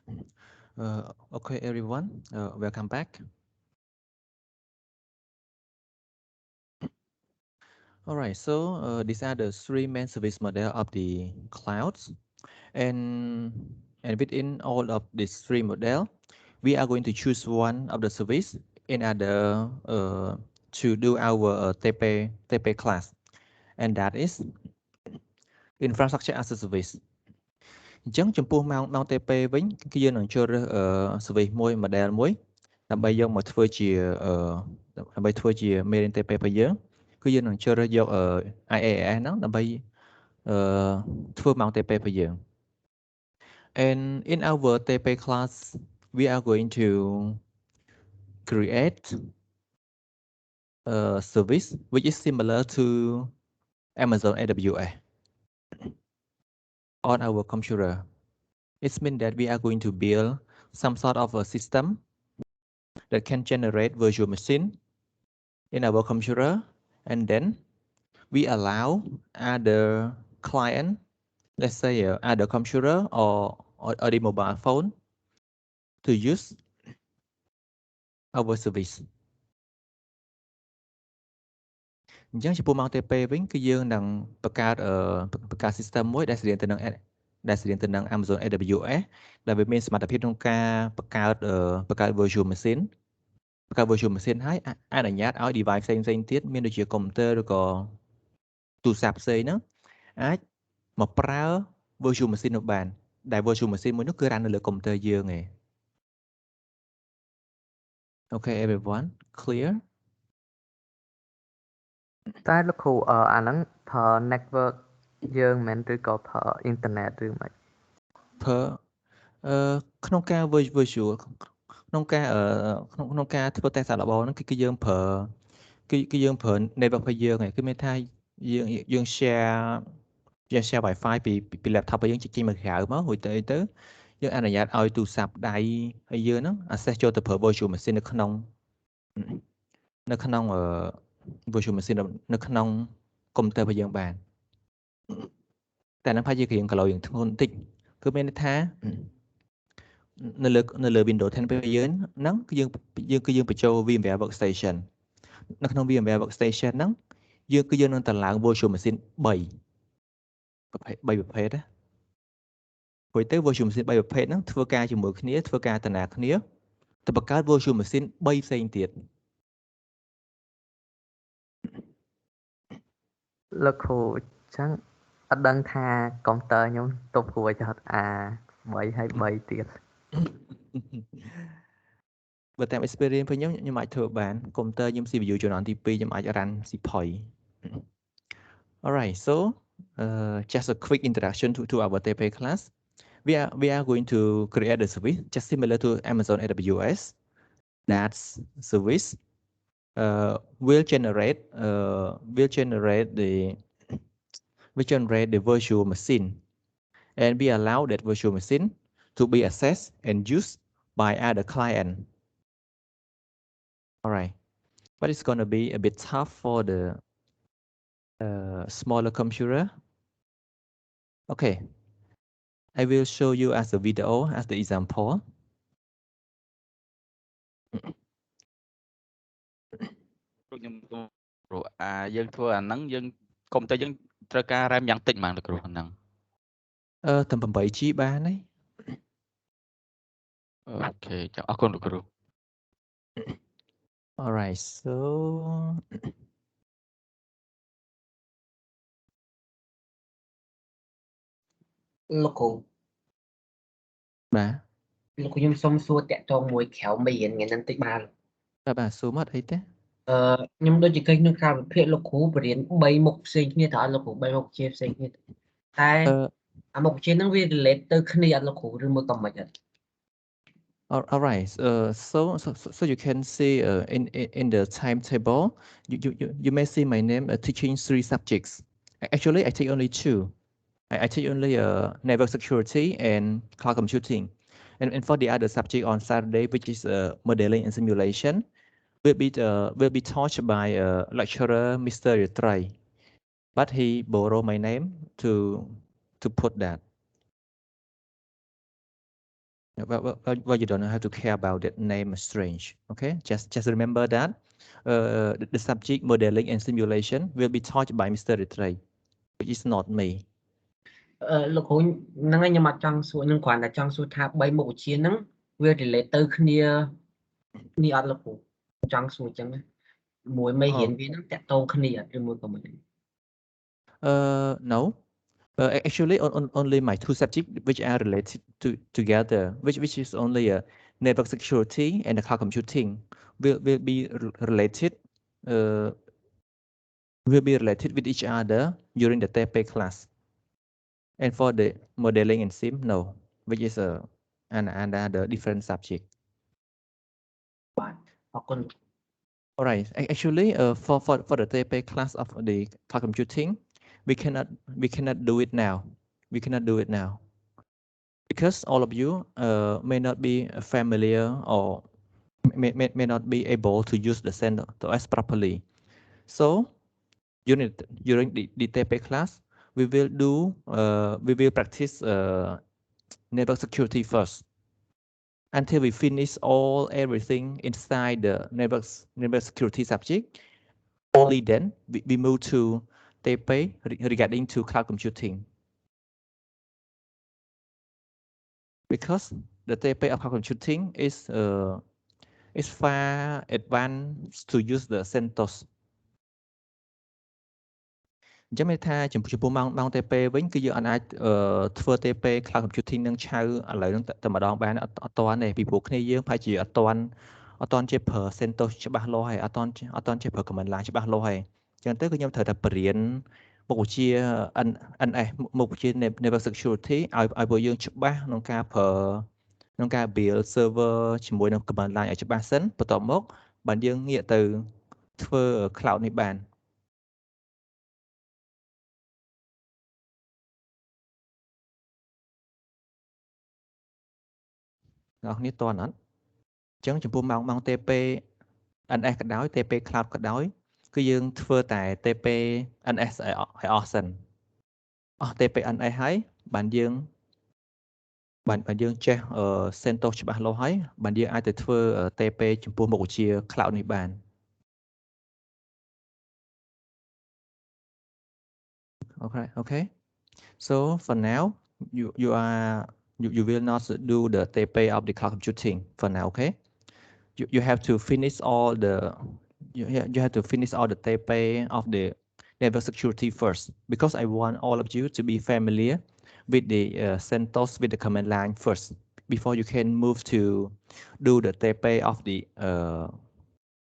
Okay, everyone, welcome back. All right, so these are the three main service model of the clouds, and within all of these three model, we are going to choose one of the service in order to do our TP class, and that is infrastructure as a service. អញ្ចឹងចំពោះម៉ោង TP វិញគឺយើងនឹងជ្រើសរើសservice មួយ model មួយដើម្បីយកមកធ្វើជាដើម្បីធ្វើជា main TP របស់យើងគឺយើងនឹងជ្រើសរើសយក IaaS ហ្នឹងដើម្បីធ្វើម៉ោង TP របស់យើង and in our TP class we are going to create a service which is similar to Amazon AWS on our computer. It means that we are going to build some sort of a system that can generate virtual machine in our computer, and then we allow other client, let's say other computer or the mobile phone to use our service. អញ្ចឹងចំពោះ ម៉ោង TP វិញគឺយើងនឹងបង្កើត system មួយដែលស្រៀងទៅនឹង Amazon AWS ដែលវាមានសមត្ថភាពក្នុងការបង្កើត virtual machine ហើយអនុញ្ញាតឲ្យ device ផ្សេងទៀតមានដូចជា computer ឬក៏ទូរស័ព្ទផ្សេងហ្នឹងអាចមកប្រើ virtual machine នោះបានដែល virtual machine មួយនោះគឺ run នៅលើ computer យើងឯង Okay everyone clear តែលោកគ្រូអាហ្នឹងប្រើ network យើងមែនឬក៏ប្រើ internet ឬមិនប្រើក្នុងការ virtual ក្នុងការធ្វើតេស្តសាកល្បងហ្នឹងគឺយើងប្រើ network របស់យើងឯងគឺមានថាយើង share Wi-Fi ពី laptop របស់យើងចេញមកក្រៅមករួចទៅយើងអនុញ្ញាតឲ្យទូរស័ព្ទដៃហើយយើងហ្នឹង access ចូលទៅប្រើ virtual machine នៅក្នុង virtual machine នៅក្នុង computer របស់យើងបានតែនឹងប្រហែលជាគ្រឿងកន្លោយើងធ្ងន់បន្តិចគឺមានន័យថានៅលើ Windows 10 របស់យើងហ្នឹងគឺយើងបញ្ចូល VMware Workstation នៅក្នុង VMware Workstation ហ្នឹងយើងនឹងតម្លើង virtual machine 3ប្រភេទណារួចទៅ virtual machine 3ប្រភេទហ្នឹងធ្វើការជាមួយគ្នាធ្វើការតំណាគ្នាទៅបង្កើត virtual machine 3ផ្សេងទៀតលោកគ្រូអញ្ចឹងអត់ដឹងថាកុំព្យូទ័រខ្ញុំទប់គួរចោត 3 ហើយ 3 ទៀត បើតាម experience របស់ខ្ញុំអាចធ្វើបានកុំព្យូទ័រខ្ញុំ CPU ជំនាន់ទី2ខ្ញុំអាច run CPOI Alright so just a quick introduction to our TP class we are going to create a service just similar to Amazon AWS that service will generate the virtual machine and we allow that virtual machine to be accessed and used by other client. All right, but it's going to be a bit tough for the smaller computer. Okay, I will show you as a video as the example. ខ្ញុំព្រោះយើងធ្វើអាហ្នឹងយើងកុំព្យូទ័រយើងត្រូវការ RAM យ៉ាងតិចហ្មងលោកគ្រូហ្នឹងតែ 8GB បានទេអូខេចាំអរគុណលោកគ្រូ Alright so លោកគ្រូបាទលោកគ្រូខ្ញុំសុំសួរតាក់ទងមួយក្រៅមេរៀនថ្ងៃហ្នឹងតិចបានបាទសួរមកអីទេខ្ញុំដូចជាឃើញក្នុងកាលវិភាគលោកគ្រូបរៀន3មុខផ្សេងគ្នាតើលោកគ្រូ3មុខជាផ្សេងគ្នាតែអាមុខជាហ្នឹងវា relate ទៅគ្នាអត់លោកគ្រូឬមួយក៏មិនអត់ All right. So you can see in the timetable, you may see my name teaching 3 subjects. Actually, I take only 2. I take only network security and cloud computing. And for the other subject on Saturday, which is modeling and simulation, will be taught by lecturer Mr. Yutray. But he borrowed my name to put that. Well, you don't have to care about that name strange. Okay, just remember that the subject modeling and simulation will be taught by Mr. Ritray, which is not me. លោកគ្រូហ្នឹងហើយខ្ញុំអត់ចង់សួរខ្ញុំគ្រាន់តែចង់សួរថា3មុខវិជ្ជាហ្នឹងវា relate ទៅគ្នាអត់លោកគ្រូចង់សួរអញ្ចឹងមួយមេរៀនវាហ្នឹងតាក់ទងគ្នាអត់ឬមួយក៏មិន No. Actually, only my two subjects which are related together, which is only network security and the cloud computing will be related with each other during the TP class. And for the modeling and sim, no, which is another different subject. All right. Actually, for the TP class of the cloud computing, we cannot do it now. We cannot do it now because all of you may not be familiar or may not be able to use the CentOS properly. So during the TP class, we will practice network security first until we finish everything inside the network security subject. Only then we move to TP regarding to cloud computing. Because the TP of cloud computing is far advanced to use the CentOS. អញ្ចឹងមានថាចំពោះម៉ោង TP វិញគឺយើងអាចធ្វើ TP cloud computing នឹងឆៅឥឡូវហ្នឹងតែម្ដងបានអត់ទាន់ទេពីព្រោះគ្នាយើងប្រហែលជាអត់ទាន់ជាប្រើ CentOS ច្បាស់លាស់ហើយអត់ទាន់ជាប្រើ command line ច្បាស់លាស់ហើយអញ្ចឹងទៅគឺខ្ញុំត្រូវតែបរៀនមុខវិជ្ជា NS មុខវិជ្ជា network security ឲ្យពួកយើងច្បាស់ក្នុងការ build server ជាមួយនឹង command line ឲ្យច្បាស់សិនបន្ទាប់មកបានយើងងាកទៅធ្វើ cloud នេះបានអ្នកនរគ្នាតន់អត់អញ្ចឹងចំពោះម៉ោង TP NS ក៏ដោយ TP cloud ក៏ដោយគឺយើងធ្វើតែ TP NS ឲ្យអស់សិនអស់ TP NS ហើយបានយើងចេះCentOS ច្បាស់លាស់ហើយបានយើងអាចទៅធ្វើ TP ចំពោះមុខវិជ្ជា cloud នេះបាន Okay. So for now you will not do the TP of the cloud computing for now, okay? You have to finish all the TP of the network security first because I want all of you to be familiar with the CentOS with the command line first before you can move to do the TP of the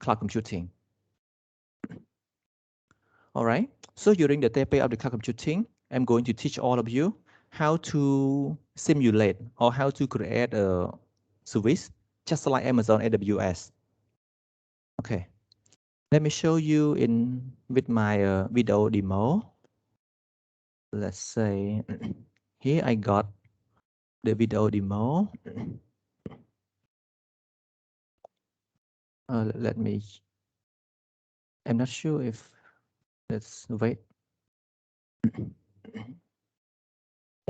cloud computing. All right. So during the TP of the cloud computing, I'm going to teach all of you how to simulate or how to create a service just like Amazon AWS. Okay. Let me show you with my video demo. Let's say here I got the video demo. Let me. I'm not sure if. Let's wait.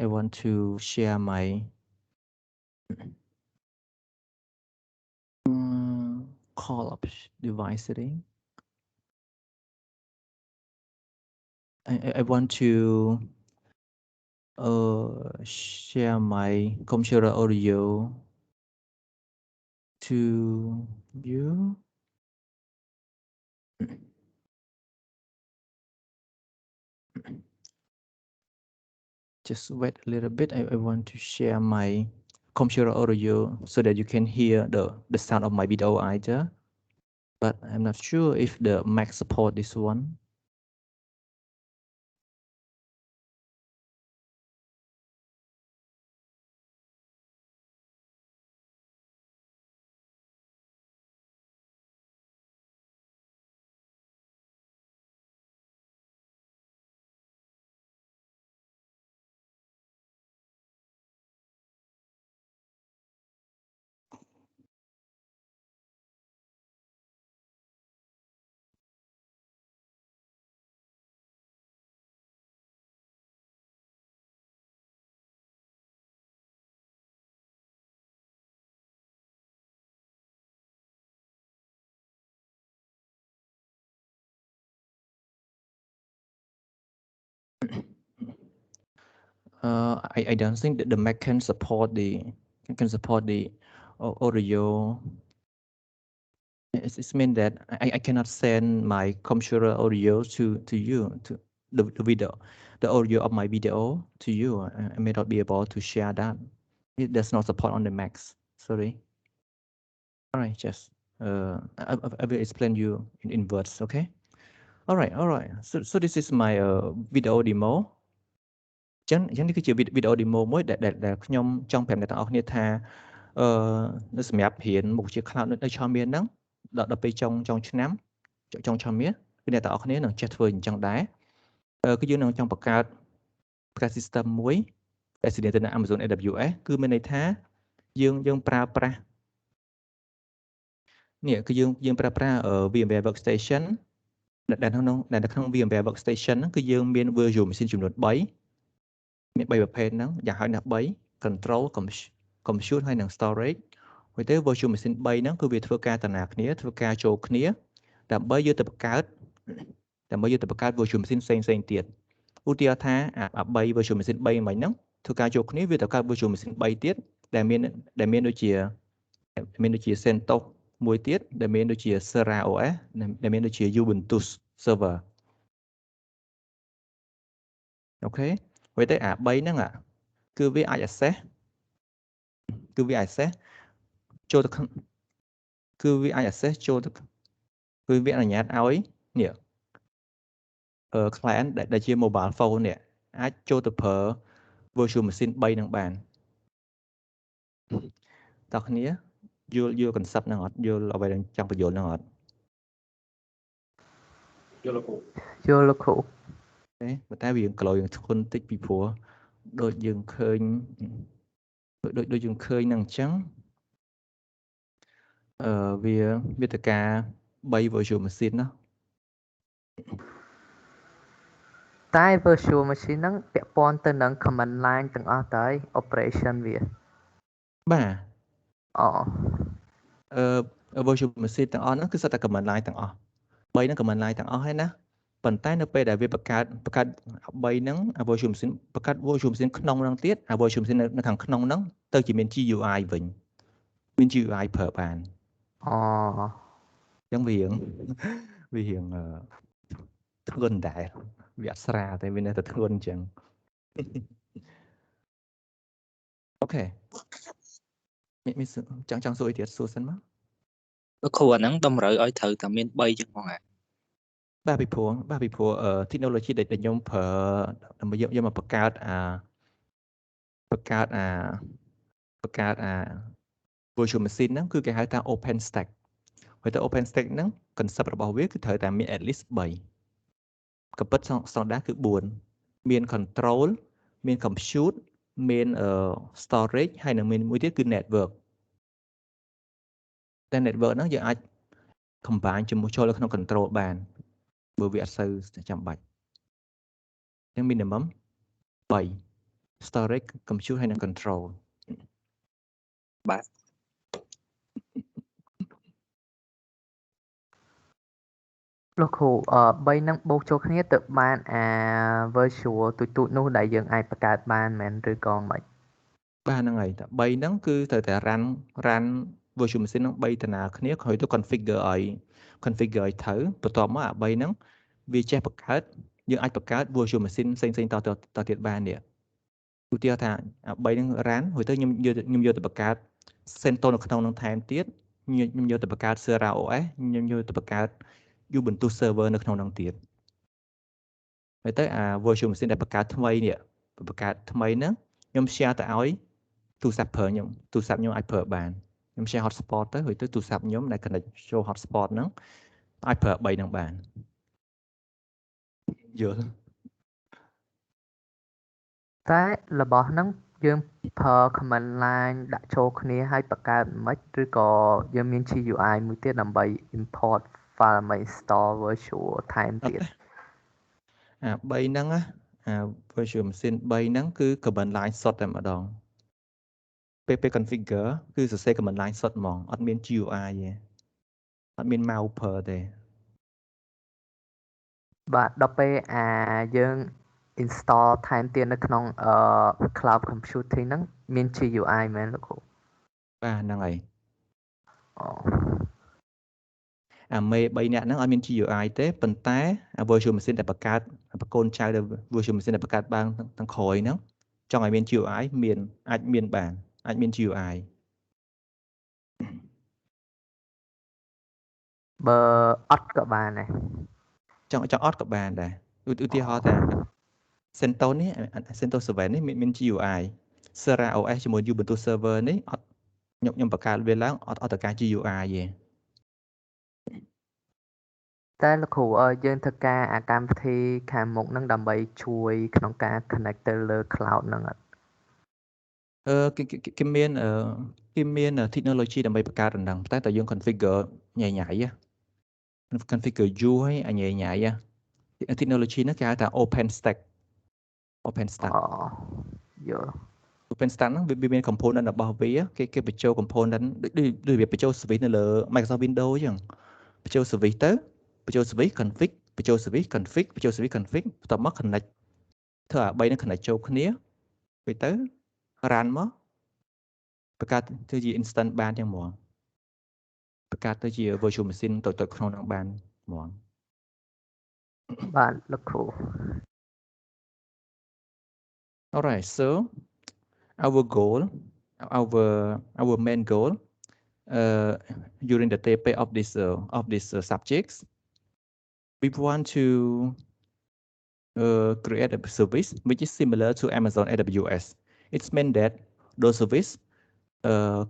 I want to share my call up device setting. I want to share my computer audio to you. Just wait a little bit. I want to share my computer audio so that you can hear the sound of my video either. But I'm not sure if the Mac support this one. I don't think that the Mac can support the audio. It's mean that I cannot send my computer audio to you, to the video, the audio of my video to you. I may not be able to share that. It does not support on the Macs. Sorry. All right, just I will explain you in words. Okay. All right. So this is my video demo. ចឹងនេះគឺជាវីដេអូ demo មួយដែលខ្ញុំចង់ប្រាប់អ្នកទាំងអស់គ្នាថានៅសម្រាប់រៀនមុខវិជ្ជា cloud នៅឆមាសហ្នឹងដល់ពេលចុងឆ្នាំចុងឆមាសគឺអ្នកទាំងអស់គ្នានឹងចេះធ្វើអញ្ចឹងដែរគឺយើងនឹងចង់បង្កើត system មួយដែលស្ថិតនៅ Amazon AWS គឺមានន័យថាយើងប្រើប្រាស់នេះគឺយើងប្រើប្រាស់ VMware Workstation ដែលនៅក្នុង VMware Workstation ហ្នឹងគឺយើងមាន virtual machine ចំនួន3មាន3ប្រភេទហ្នឹងយ៉ាងហោចណាស់3 control compute ហើយនិង storage ហើយទៅ virtual machine 3ហ្នឹងគឺវាធ្វើការតាណាគ្នាធ្វើការចូលគ្នាដើម្បីយកទៅបង្កើត virtual machine ផ្សេងទៀតឧទាហរណ៍ថាអា3 virtual machine 3មិញហ្នឹងធ្វើការចូលគ្នាវាទៅកើត virtual machine 3ទៀតដែលមានដូចជា CentOS មួយទៀតដែលមានដូចជា Sera OS ដែលមានដូចជា Ubuntu server អូខេហើយទៅអា3ហ្នឹងគឺវាអាច access ចូលទៅគឺវាអាច access ចូលទៅគឺវាអនុញ្ញាតឲ្យនេះclient ដែលជា mobile phone នេះអាចចូលទៅប្រើ virtual machine 3ហ្នឹងបានតើគ្នាយល់ concept ហ្នឹងអត់យល់អ្វីដែលចង់បញ្យល់ហ្នឹងអត់យល់លោកគ្រូអូខេប៉ុន្តែវាក្លោយើងធ្ងន់តិចពីព្រោះដូចយើងឃើញហ្នឹងអញ្ចឹងវាទៅការ3 virtual machine ណាតែ virtual machine ហ្នឹងពាក់ព័ន្ធទៅនឹង command line ទាំងអស់ទៅហើយ operation វាបាទvirtual machine ទាំងអស់ហ្នឹងគឺសុទ្ធតែ command line ទាំងអស់3ហ្នឹង command line ទាំងអស់ហើយណាប៉ុន្តែនៅពេលដែលវាបង្កើត3ហ្នឹង virtual machine បង្កើត virtual machine ក្នុងហ្នឹងទៀត virtual machine នៅខាងក្នុងហ្នឹងទៅជាមាន GUI វិញមាន GUI ប្រើបានអញ្ចឹងវារៀងធ្ងន់ដែរវាអត់ស្រាលតែវានៅតែធ្ងន់អញ្ចឹងអូខេមានចង់សួរអីទៀតសួរសិនមកលោកគ្រូអាហ្នឹងតម្រូវឲ្យត្រូវតែមាន3ចឹងផងហ៎បាទពីព្រោះ technology ដែលខ្ញុំប្រើដើម្បីយកមកបង្កើតvirtual machine ហ្នឹងគឺគេហៅថា open stack ហើយទៅ open stack ហ្នឹង concept របស់វាគឺត្រូវតែមាន at least 3ក៏ពិតស្តង់ដារគឺ4មាន control មាន compute មាន storage ហើយនឹងមានមួយទៀតគឺ network តែ network ហ្នឹងយើងអាច combine ជាមួយចូលក្នុង control បានបើវាអត់សូវចាំបាច់អញ្ចឹង minimum 3 storage compute ហើយនិង control បាទលោកគ្រូ3ហ្នឹងបូកចូលគ្នាទៅបានអា virtual ទូចនោះដែលយើងអាចបង្កើតបានមែនឬក៏មិនបាទហ្នឹងហើយតែ3ហ្នឹងគឺត្រូវតែ run virtual machine ហ្នឹង3តាណាគ្នាហើយទៅ configure ឲ្យត្រូវបន្ទាប់មកអា3ហ្នឹងវាចេះបង្កើតយើងអាចបង្កើត virtual machine ផ្សេងតទៀតបាននេះឧទាហរណ៍ថាអា3ហ្នឹង run ហើយទៅខ្ញុំយកទៅបង្កើត CentOS នៅក្នុងហ្នឹងថែមទៀតខ្ញុំយកទៅបង្កើត Sera OS ខ្ញុំយកទៅបង្កើត Ubuntu server នៅក្នុងហ្នឹងទៀតហើយទៅអា virtual machine ដែលបង្កើតថ្មីនេះហ្នឹងខ្ញុំ share ទៅឲ្យទូរស័ព្ទខ្ញុំអាចប្រើបានខ្ញុំ share hotspot ទៅហើយទៅទូរស័ព្ទខ្ញុំដែល connect ចូល hotspot ហ្នឹងអាចប្រើ3ហ្នឹងបានយល់តែរបស់ហ្នឹងយើងប្រើ command line ដាក់ចូលគ្នាហើយបង្កើតមិនឬក៏យើងមាន GUI មួយទៀតដើម្បី import file មក install virtual ថែមទៀតអា3ហ្នឹងអា virtual machine 3ហ្នឹងគឺ command line សុទ្ធតែម្ដងពេល configure គឺសរសេរ command line សុទ្ធហ្មងអត់មាន GUI ទេអត់មាន mouse ប្រើទេបាទដល់ពេលយើង install ថែមទៀតនៅក្នុង cloud computing ហ្នឹងមាន GUI មែនលោកគ្រូ បាទហ្នឹងហើយ អូ អាមេ3នាក់ហ្នឹងអត់មាន GUI ទេប៉ុន្តែ virtual machine ដែលបង្កើតបកូនចៅដែល virtual machine ដែលបង្កើតបានទាំងក្រោយហ្នឹងចង់ឲ្យមាន GUI មានអាចមានបានអាចមាន GUI បើអត់ក៏បានដែរ ចង់អត់ក៏បានដែរឧទាហរណ៍ថា CentOS នេះ CentOS 7នេះមាន GUI Sera OS ជាមួយ Ubuntu server នេះអត់ខ្ញុំបង្កើតវាឡើងអត់ទៅការ GUI ទេ តែលោកគ្រូយើងធ្វើការអាកម្មវិធីខាងមុខហ្នឹងដើម្បីជួយក្នុងការ connect ទៅលើ cloud ហ្នឹងអត់ គេមាន technology ដើម្បីបង្កើតហ្នឹងតែយើង configure ញ៉ៃ configure យូរហើយញ៉ៃ technology ហ្នឹងគេហៅថា OpenStack អូយល់ OpenStack ហ្នឹងវាមាន component របស់វាគេបញ្ចូល component ដូចវាបញ្ចូល service នៅលើ Microsoft Windows អញ្ចឹងបញ្ចូល service ទៅបញ្ចូល service config បញ្ចូល service config បញ្ចូល service config បន្ទាប់មក connect ធ្វើឲ្យ3ហ្នឹង connect ចូលគ្នាពេលទៅ run មកបង្កើតទៅជា instant បានចឹងហ្មងបង្កើតទៅជា virtual machine ទៅក្នុងហ្នឹងបានហ្មង បាទលោកគ្រូ Alright, so our goal, our main goal during the TP of this subjects, we want to create a service which is similar to Amazon AWS. It's meant that those services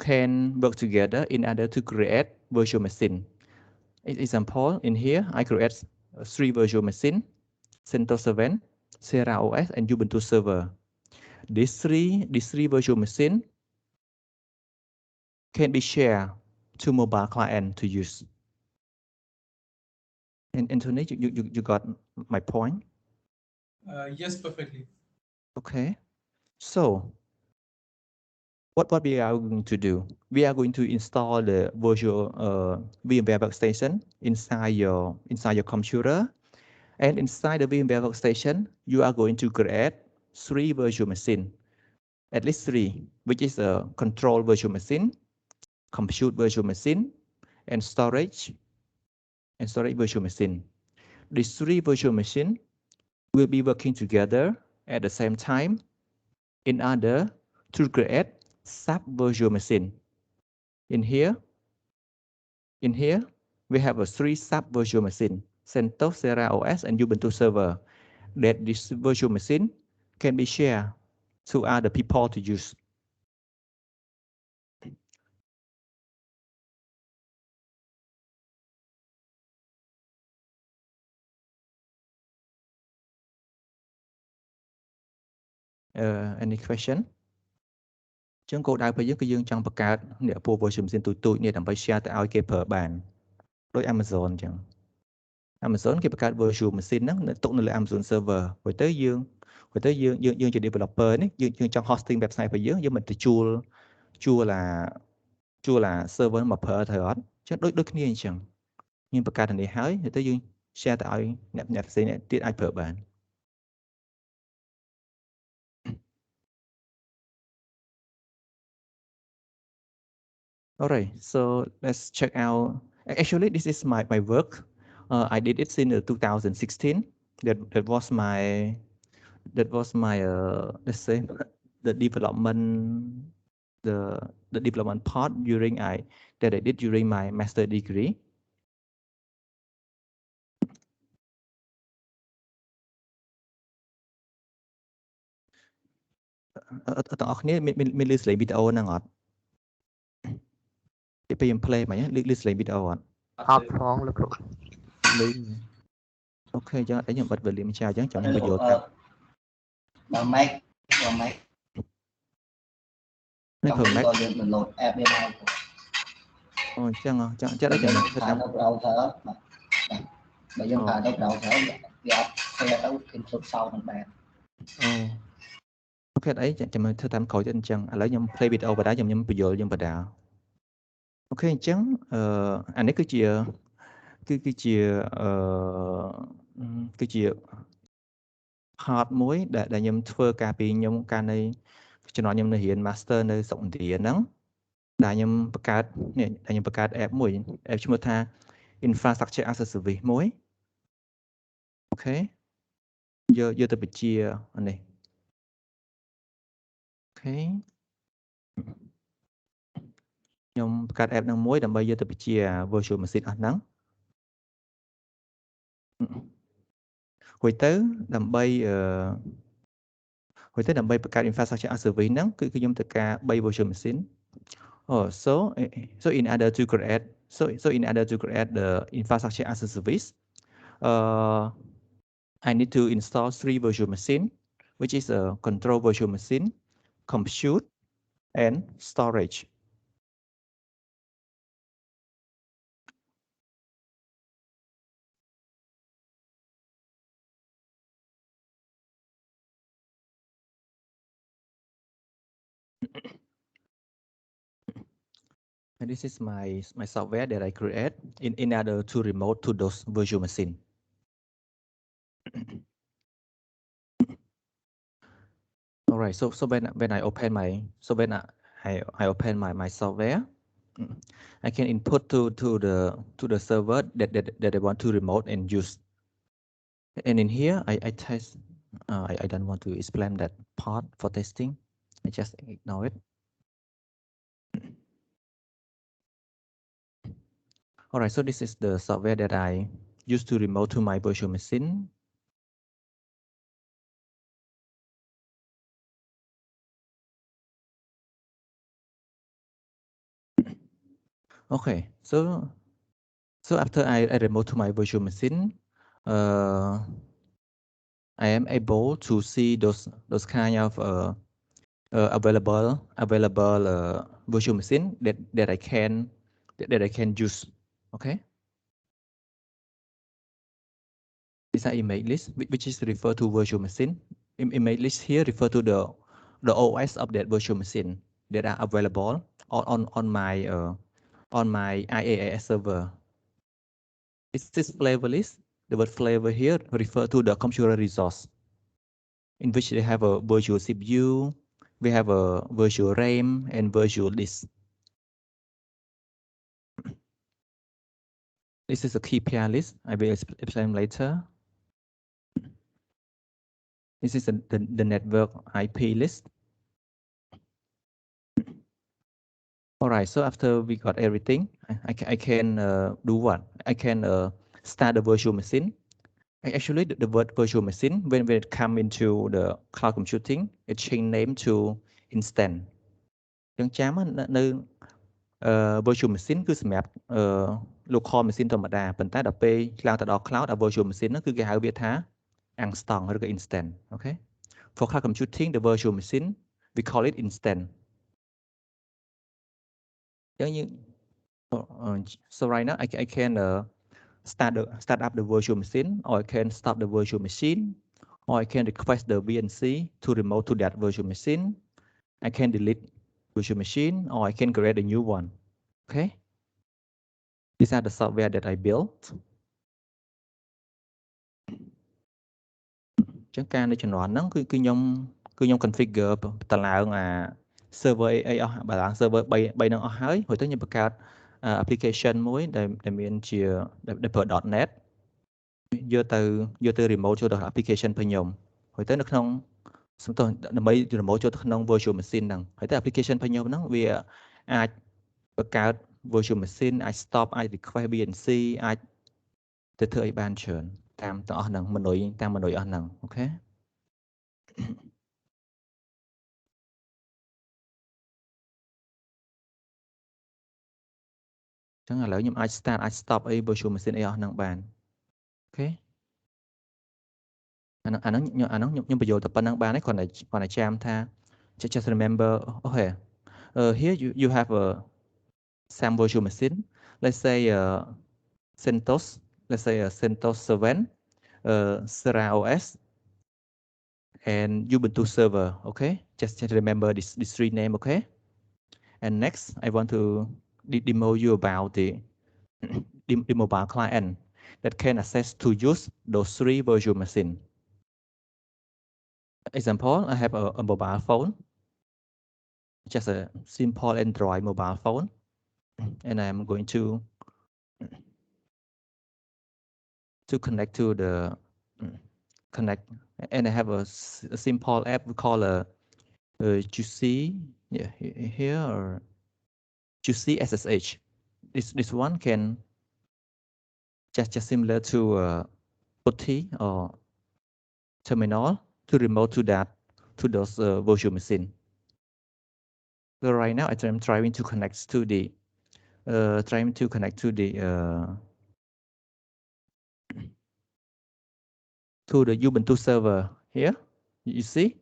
can work together in order to create virtual machine. Example, in here I create 3 virtual machine, CentOS 7, Sera OS, and Ubuntu server. These three virtual machine can be shared to mobile client to use. And Anthony, you got my point? Yes, perfectly. Okay. So what we are going to do? We are going to install the virtual VMware workstation inside your computer. And inside the VMware workstation, you are going to create 3 virtual machine, at least 3, which is a control virtual machine, compute virtual machine, and storage virtual machine. These 3 virtual machine will be working together at the same time in order to create sub virtual machine. In here, we have a 3 sub virtual machine, CentOS, Sera OS, and Ubuntu server. That this virtual machine can be shared to other people to use. Any question? ចឹងគោលដៅរបស់យើងគឺយើងចង់បង្កើតអ្នកពូ virtual machine ទូចៗនេះដើម្បី share ទៅឲ្យគេប្រើបានដូច Amazon អញ្ចឹង Amazon គេបង្កើត virtual machine ហ្នឹងទុកនៅលើ Amazon server ព្រោះទៅយើងជា developer នេះយើងចង់ hosting website របស់យើងមិនទៅជួលអា server មកប្រើត្រូវអត់ចឹងដូចគ្នាអញ្ចឹងយើងបង្កើតទៅនេះហើយទៅយើង share ទៅឲ្យអ្នកផ្សេងទៀតអាចប្រើបាន Alright, so let's check out. Actually, this is my work. I did it since 2016. That was my let's say the development part that I did during my master degree. Tụi học này mình lưu lại video năng ngọt. Bây giờ play mà nhé, lưu lại video ngọt. Học phong lực rồi. Ok, cho để nhận bật về liệm chào chứ chọn bây giờ bằng máy nó thường máy mình load app bên này chắc đấy chẳng thả nó browser bây giờ thả nó browser thì app sẽ đấu kim số sau thằng bạn ok đấy chẳng mình thưa tham khẩu cho anh chăng lấy nhầm play video và đá nhầm bây giờ bà đạo ok chẳng anh ấy cứ chia part មួយដែលខ្ញុំធ្វើការពីខ្ញុំកាលនៅចំណងខ្ញុំនៅរៀន master នៅស្រុកឥណ្ឌាហ្នឹងដែលខ្ញុំបង្កើតនេះដែលខ្ញុំបង្កើត app មួយ app ឈ្មោះថា infrastructure as a service មួយអូខេយកទៅបញ្ជានេះអូខេខ្ញុំបង្កើត app ហ្នឹងមួយដើម្បីយកទៅបញ្ជា virtual machine អស់ហ្នឹងរួចទៅដើម្បីបង្កើត infrastructure as a service ហ្នឹងគឺខ្ញុំត្រូវការ3 virtual machine so in order to create the infrastructure as a service I need to install 3 virtual machine which is a control virtual machine compute and storage and this is my software that I create in order to remote to those virtual machine. All right, so when I open I open my software, I can input to the server that I want to remote and use. And in here I test. I don't want to explain that part for testing. I just ignore it. All right, so this is the software that I use to remote to my virtual machine. Okay, so after I remote to my virtual machine, I am able to see those kind of available virtual machine that I can use. Okay, these are image list which is refer to virtual machine. Image list here refer to the OS of that virtual machine that are available on my IaaS server. This is flavor list. The word flavor here refer to the computer resource in which they have a virtual CPU, we have a virtual RAM and virtual disk. This is a key pair list. I will explain later. This is the network IP list. All right, so after we got everything, I can do what? I can start the virtual machine. Actually, the word virtual machine, when it come into the cloud computing, it change name to instance. ចឹងចាំនៅ virtual machine គឺសម្រាប់ local machine ធម្មតាប៉ុន្តែដល់ពេលឡើងទៅដល់ cloud អា virtual machine ហ្នឹងគឺគេហៅវាថា instance ឬក៏ instance. Okay. For cloud computing, the virtual machine we call it instance. So right now I can start up the virtual machine, or I can stop the virtual machine, or I can request the VNC to remote to that virtual machine. I can delete virtual machine, or I can create a new one. Okay. These are the software that I built. ចឹងការនៅជំនាន់ហ្នឹងគឺខ្ញុំ configure តឡើងអា server អីអស់បើឡើង server 3ហ្នឹងអស់ហើយរួចទៅខ្ញុំបង្កើត application មួយដែលមានជាដែលប្រើ .net យកទៅ remote ចូលទៅ application របស់ខ្ញុំរួចទៅនៅក្នុងដើម្បី remote ចូលទៅក្នុង virtual machine ហ្នឹងហើយទៅ application របស់ខ្ញុំហ្នឹងវាអាចបង្កើត virtual machine អាច stop អាច request VNC អាចទៅធ្វើអីបានច្រើនតាមទាំងអស់ហ្នឹងមនុយអស់ហ្នឹងអូខេចឹងឥឡូវខ្ញុំអាច start អាច stop អី virtual machine អីអស់ហ្នឹងបានអូខេអាហ្នឹងខ្ញុំបញ្យល់តែប៉ុណ្្នឹងបានហើយគ្រាន់តែចាំថា just remember okay here you have some virtual machine. Let's say CentOS. Let's say CentOS 7, Sera OS, and Ubuntu server. Okay, just remember these three names. Okay, and next I want to demo you about the mobile client that can access to use those three virtual machines. example, I have a mobile phone, just a simple Android mobile phone, and I'm going to connect to the connect, and I have a simple app we call Juicy, yeah, here, or Juicy SSH. This one can just similar to PuTTY or terminal to remote to those virtual machine. So right now I'm trying to connect to the Ubuntu server here. You see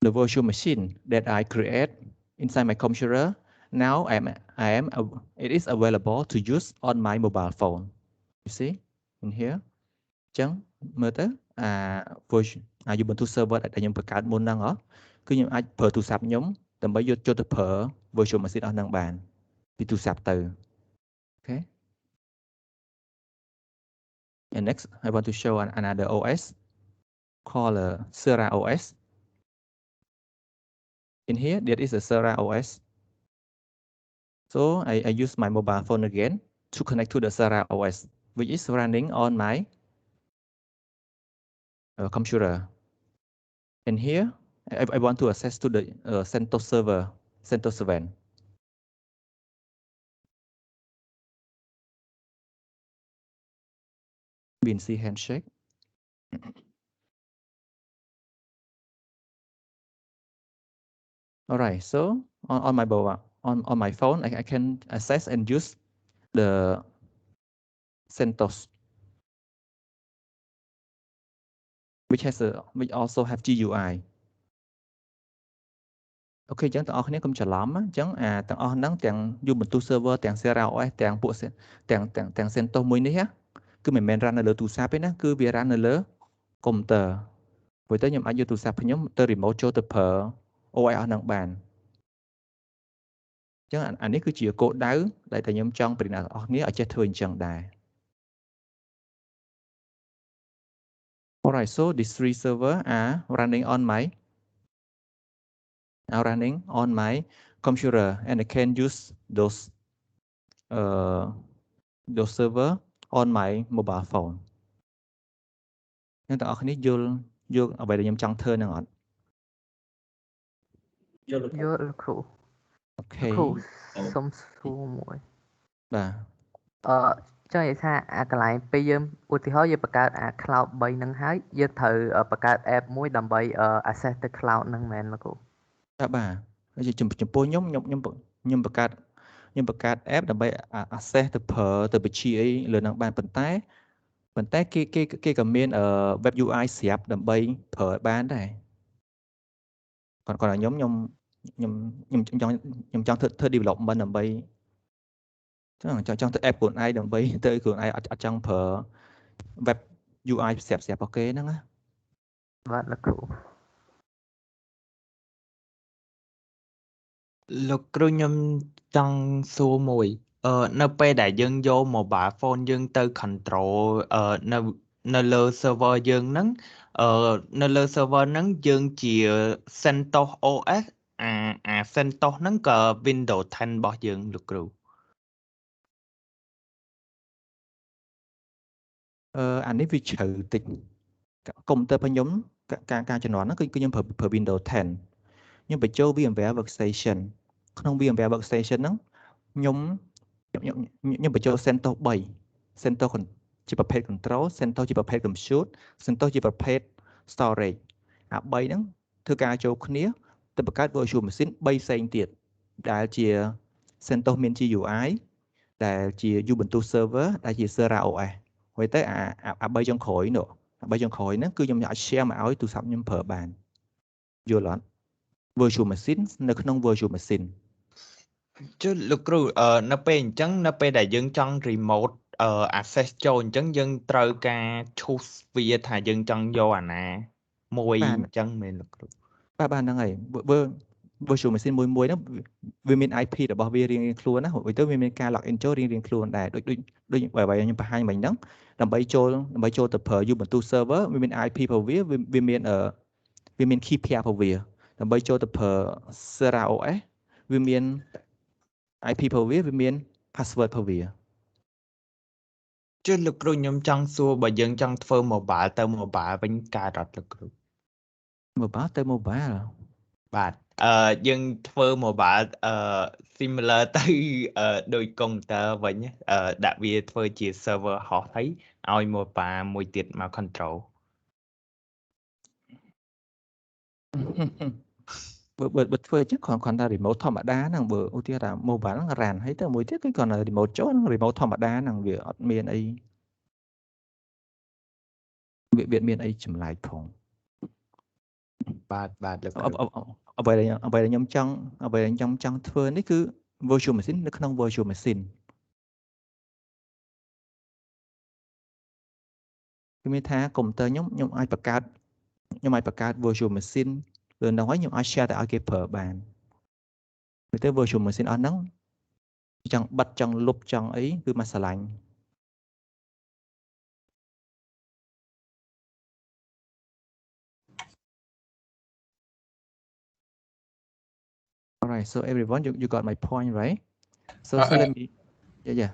the virtual machine that I create inside my computer. Now it is available to use on my mobile phone. You see in here. ChẳngមើលទៅUbuntu server ដែលខ្ញុំបង្កើតមុនហ្នឹងគឺខ្ញុំអាចប្រើទូរស័ព្ទខ្ញុំដើម្បីយកទៅប្រើ virtual machine អស់ហ្នឹងបានពីទូរស័ព្ទទៅ Okay. And next I want to show another OS called Sera OS. In here there is a Sera OS. So I use my mobile phone again to connect to the Sera OS, which is running on my computer. And here I want to access to the CentOS server, CentOS 7. BNC handshake. All right, so on my phone, I can access and use the CentOS, which also have GUI. Okay, chẳngទាំងអស់គ្នាកុំច្រឡំចឹងទាំងអស់ហ្នឹងទាំង Ubuntu server ទាំង Sera OS ទាំងពួកទាំង CentOS មួយនេះគឺមិនមែន run នៅលើទូរស័ព្ទទេណាគឺវា run នៅលើ computer. ព្រោះទៅខ្ញុំអាចយកទូរស័ព្ទខ្ញុំទៅ remote ចូលទៅប្រើ OS អស់ហ្នឹងបានចឹងអានេះគឺជាគោលដៅដែលតែខ្ញុំចង់ប្រិយអ្នកទាំងអស់គ្នាឲ្យចេះធ្វើអញ្ចឹងដែរ Alright, so these three servers are running on my computer, and I can use those server on my mobile phone. អ្នកទាំងអស់គ្នាយល់អ្វីដែលខ្ញុំចង់ធ្វើហ្នឹងអត់យល់លោកគ្រូ Okay. គ្រូសុំសួរមួយបាទចង់និយាយថាអាកន្លែងពេលយើងឧទាហរណ៍យើងបង្កើតអា cloud 3ហ្នឹងហើយយើងត្រូវបង្កើត app មួយដើម្បី access ទៅ cloud ហ្នឹងមែនលោកគ្រូបាទចំពោះខ្ញុំបង្កើត app ដើម្បី access ទៅប្រើទៅបញ្ជាអីលើហ្នឹងបានប៉ុន្តែគេក៏មាន web UI ស្រាប់ដើម្បីប្រើបានដែរគាត់ខ្ញុំចង់ធ្វើ development ដើម្បីចង់ធ្វើ app ខ្លួនឯងដើម្បីទៅខ្លួនឯងអត់ចង់ប្រើ web UI ស្រាប់អូខេហ្នឹងណាបាទលោកគ្រូលោកគ្រូខ្ញុំចង់សួរមួយនៅពេលដែលយើងយក mobile phone យើងទៅ control នៅលើ server យើងហ្នឹងនៅលើ server ហ្នឹងយើងជា CentOS OS អា CentOS ហ្នឹងក៏ Windows 10 របស់យើងលោកគ្រូអានេះវាជ្រៅតិចកុំព្យូទ័ររបស់ខ្ញុំការជំនាន់ហ្នឹងគឺខ្ញុំប្រើ Windows 10 ខ្ញុំបញ្ចូល VMware Workstation ក្នុង VMware Workstation ហ្នឹងខ្ញុំបញ្ចូល CentOS 3 CentOS ជាប្រភេទ control CentOS ជាប្រភេទ compute CentOS ជាប្រភេទ storage អា3ហ្នឹងធ្វើការចូលគ្នាទៅបង្កើត virtual machine 3ផ្សេងទៀតដែលជា CentOS មាន GUI ដែលជា Ubuntu server ដែលជា Sera OS ហើយទៅអា3ចុងក្រោយនោះអា3ចុងក្រោយហ្នឹងគឺខ្ញុំអាច share មកឲ្យទូរស័ព្ទខ្ញុំប្រើបានយល់អត់ virtual machine នៅក្នុង virtual machine ចុះលោកគ្រូនៅពេលអញ្ចឹងនៅពេលដែលយើងចង់ remote access ចូលអញ្ចឹងយើងត្រូវការ choose វាថាយើងចង់យកអាណាមួយអញ្ចឹងមែនលោកគ្រូបាទហ្នឹងហើយ virtual machine មួយហ្នឹងវាមាន IP របស់វារៀងៗខ្លួនណារួចទៅវាមានការ login ចូលរៀងៗខ្លួនដែរដូចបើខ្ញុំបង្ហាញមិញហ្នឹងដើម្បីចូលទៅប្រើ Ubuntu server វាមាន IP របស់វាមាន key pair របស់វាដើម្បីចូលទៅប្រើ Sera OS វាមាន IP របស់វាមាន password របស់វា ចុះលោកគ្រូខ្ញុំចង់សួរបើយើងចង់ធ្វើ mobile ទៅ mobile វិញកើតអត់លោកគ្រូ mobile ទៅ mobile បាទយើងធ្វើ mobile similar ទៅដូច computer វិញដាក់វាធ្វើជា server host ហើយឲ្យ mobile មួយទៀតមក control បើធ្វើអញ្ចឹងគ្រាន់តែ remote ធម្មតាហ្នឹងបើឧទាហរណ៍ថា mobile ហ្នឹង run ហើយទៅមួយទៀតគឺគ្រាន់តែ remote ចូលហ្នឹង remote ធម្មតាហ្នឹងវាអត់មានអីវាមានអីចម្លែកផងបាទលោកគ្រូ អ្វីដែលខ្ញុំចង់ធ្វើនេះគឺ virtual machine នៅក្នុង virtual machine គឺមានថាកុំព្យូទ័រខ្ញុំអាចបង្កើត virtual machine លើនោះហើយខ្ញុំអាច share ទៅឲ្យគេប្រើបានទៅ virtual machine អស់ហ្នឹងចង់បិទចង់លុបចង់អីគឺមកឆ្លាញ់ All right, so everyone, you got my point, right? So let me, yeah.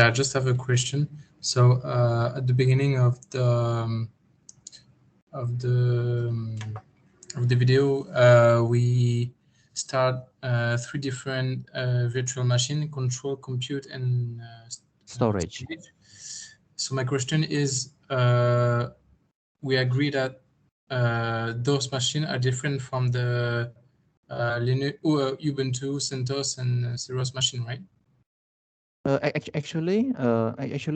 I just have a question. So at the beginning of the video, we start 3 different virtual machine: control, compute, and storage. So my question is, we agree that those machines are different from the Linux, Ubuntu, CentOS, and Ceros machine, right? Actually,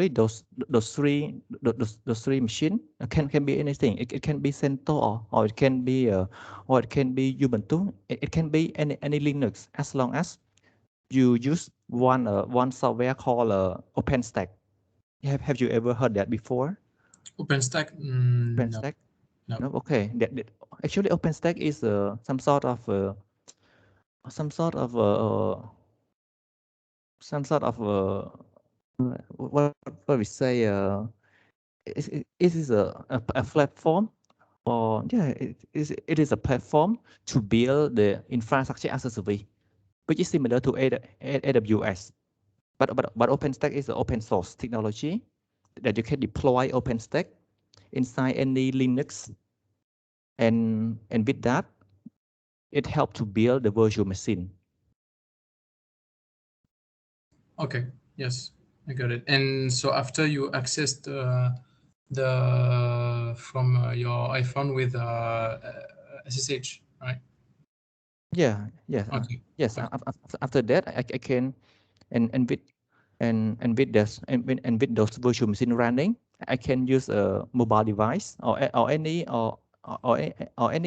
those three machine can be anything. It can be CentOS or it can be Ubuntu. It can be any Linux as long as you use one software called OpenStack. Have you ever heard that before? OpenStack? OpenStack? No. Okay. Actually, OpenStack is some sort of what we say. It is a platform, or it is a platform to build the infrastructure as a service, which is similar to AWS. But OpenStack is an open source technology that you can deploy OpenStack inside any Linux, and with that, it helps to build the virtual machine. Okay. Yes, I got it. And so after you access from your iPhone with SSH, right? Yeah. Okay. Yes. After that, I can and with those virtual machine running, I can use a mobile device or any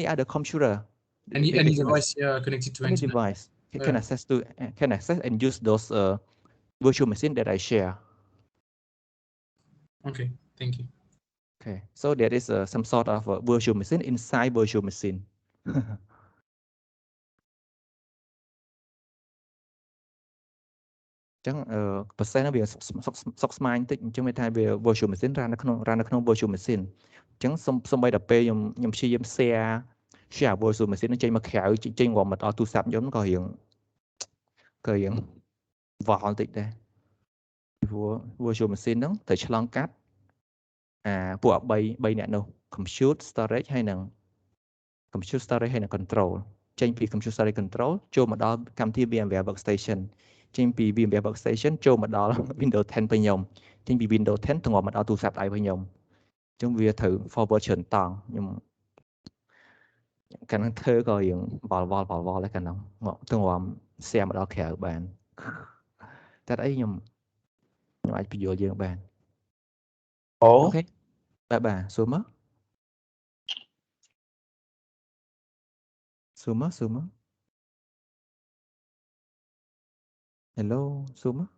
other computer. Any device connected to any internet. Device can access and use those virtual machine that I share. Okay, thank you. Okay, so there is some sort of a virtual machine inside virtual machine. ចឹងប្រសិនវាសុកស្មាញបន្តិចអញ្ចឹងមានថាវា virtual machine រ៉ាននៅក្នុង virtual machine អញ្ចឹងសូម្បីតែពេលខ្ញុំព្យាយាម share virtual machine នឹងចេញមកក្រៅចេញរំមកដល់ទូរស័ព្ទខ្ញុំក៏រៀងវល់បន្តិចដែរព្រោះ virtual machine ហ្នឹងត្រូវឆ្លងកាត់ពួក3អ្នកនោះ compute storage ហើយនិង control ចេញពី compute storage control ចូលមកដល់កម្មវិធី VMware workstation ចេញពី VMware workstation ចូលមកដល់ Windows 10 របស់ខ្ញុំចេញពី Windows 10ទៅមកដល់ទូរស័ព្ទដៃរបស់ខ្ញុំអញ្ចឹងវាត្រូវ forward ច្រើនតង់ខ្ញុំកាលហ្នឹងធ្វើក៏រៀងវល់ដែរកាលហ្នឹងមកទៅរំ share មកដល់ក្រៅបានតែអីខ្ញុំអាចបញ្យល់យើងបានអូខេបាទសួរមកHello សួរមក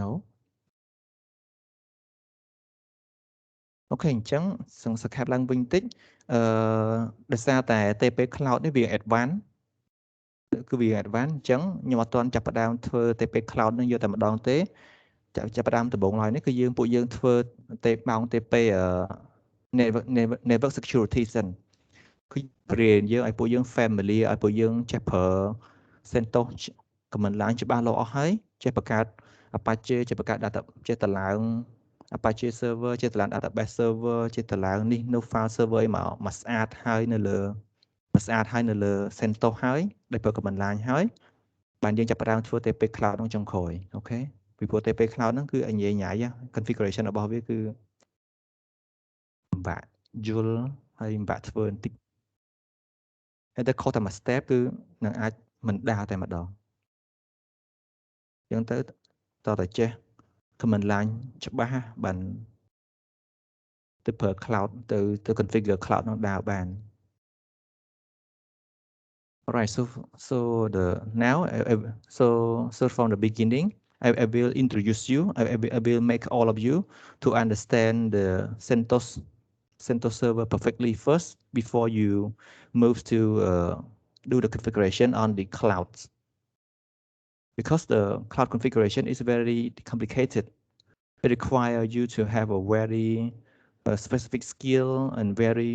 No អូខេអញ្ចឹងសង្ខេបឡើងវិញតិចដោយសារតែ TP Cloud នេះវា advance គឺវា advance អញ្ចឹងខ្ញុំអត់ទាន់ចាប់ផ្ដើមធ្វើ TP Cloud នឹងយកតែម្ដងទេចាប់ផ្ដើមដំបូងឡើយនេះគឺពួកយើងធ្វើម៉ោង TP network security សិនគឺព្រានយើងឲ្យពួកយើង family ឲ្យពួកយើងចេះប្រើ CentOS command line ច្បាស់លាស់អស់ហើយចេះបង្កើត Apache ចេះបង្កើត data ចេះតឡើង Apache server ចេះតឡើង database server ចេះតឡើងនេះនៅ file server អីមកស្អាតហើយនៅលើCentOS ហើយដោយប្រើ command line ហើយបានយើងចាប់ផ្ដើមធ្វើ TP Cloud ក្នុងចុងក្រោយអូខេពីព្រោះ TP Cloud ហ្នឹងគឺញ៉ៃ configuration របស់វាគឺពិបាកយល់ហើយពិបាកធ្វើបន្តិចហើយតែខុសតែមួយ step គឺនឹងអាចមិនដាល់តែម្ដងអញ្ចឹងទៅតតែចេះ command line ច្បាស់បានទៅប្រើ cloud ទៅ configure cloud នោះដើរបាន Alright so from the beginning I will introduce you I will make all of you to understand the CentOS server perfectly first before you move to do the configuration on the clouds because the cloud configuration is very complicated. It requires you to have a very specific skill and very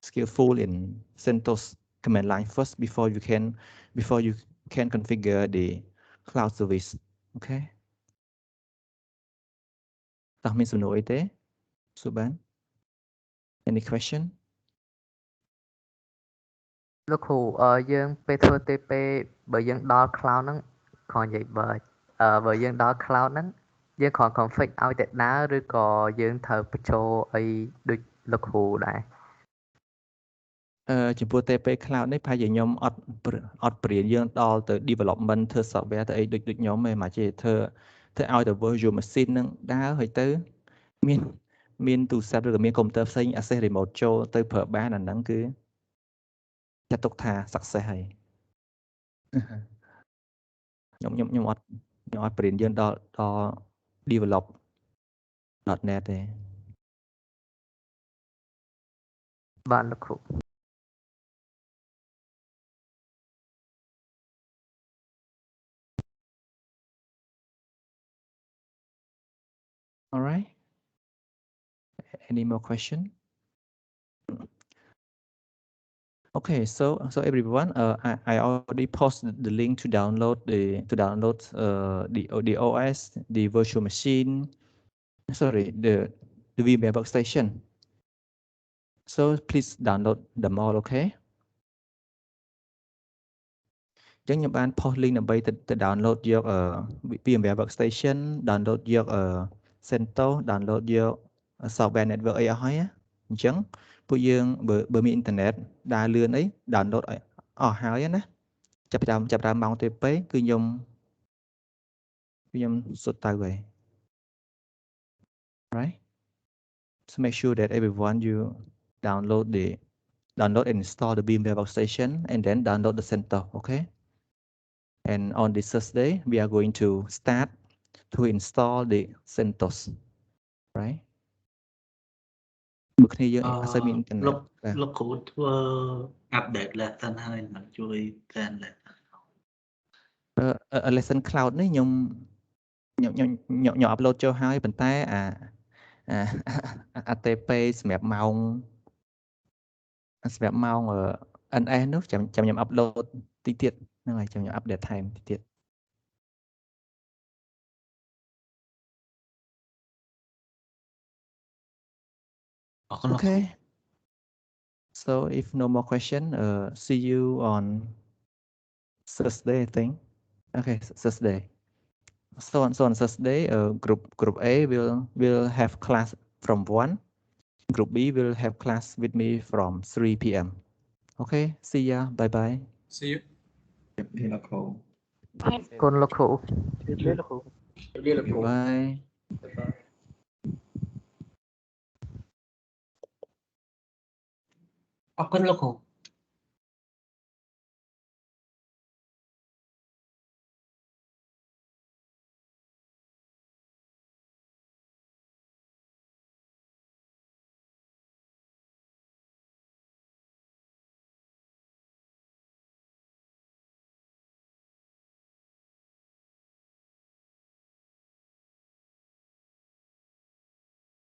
skillful in CentOS command line first before you can configure the cloud service. Okay. តើមានសំណួរអីទេសួរបាន Any question? លោកគ្រូយើងពេលធ្វើ TP បើយើងដល់ cloud ហ្នឹងគ្រាន់និយាយបើយើងដល់ cloud ហ្នឹងយើងគ្រាន់ config ឲ្យតែដើរឬក៏យើងត្រូវបញ្ចូលអីដូចលោកគ្រូដែរចំពោះ TP Cloud នេះប្រហែលជាខ្ញុំអត់ព្រានយើងដល់ទៅ development ធ្វើ software ទៅអីដូចខ្ញុំទេមកជាធ្វើឲ្យទៅ virtual machine ហ្នឹងដើរហើយទៅមានទូរស័ព្ទឬក៏មានកុំព្យូទ័រផ្សេង access remote ចូលទៅប្រើបានអាហ្នឹងគឺចាត់ទុកថា success ហើយខ្ញុំអត់ព្រានយើងដល់ develop.net ទេបានលោកគ្រូAlright. Any more question? Okay, so everyone, I already posted the link to download the OS, the virtual machine. Sorry, the VMware workstation. So please download them all, okay? អញ្ចឹងខ្ញុំបាន post link ដើម្បីទៅ download យក VMware workstation, download យក CentOS, download យក software network អីអស់ហើយអញ្ចឹងពួកយើងបើមានអ៊ីនធឺណិតដើរលឿនអី download អស់ហើយណាចាប់ផ្ដើមម៉ោងទៅពេលគឺខ្ញុំសុទ្ធទៅហើយ Right? So make sure that everyone you download and install the VMware workstation and then download the CentOS, okay? And on this Thursday, we are going to start to install the CentOS, right? មួយគ្នាយើងអត់សូវមានអ៊ីនធឺណិតលោកគ្រូធ្វើ update lesson ហើយនឹងជួយ plan lesson lesson cloud នេះខ្ញុំ upload ចូលហើយប៉ុន្តែអា TP សម្រាប់ម៉ោង NS នោះចាំខ្ញុំ upload តិចទៀតហ្នឹងហើយចាំខ្ញុំ update ថែមតិចទៀត Okay. So if no more question, see you on Thursday, I think. Okay, Thursday. So on Thursday, group A will have class from 1. Group B will have class with me from 3 p.m. Okay, see ya. Bye bye. See you. គុណលោកគ្រូ Bye. អរគុណលោកគ្រូ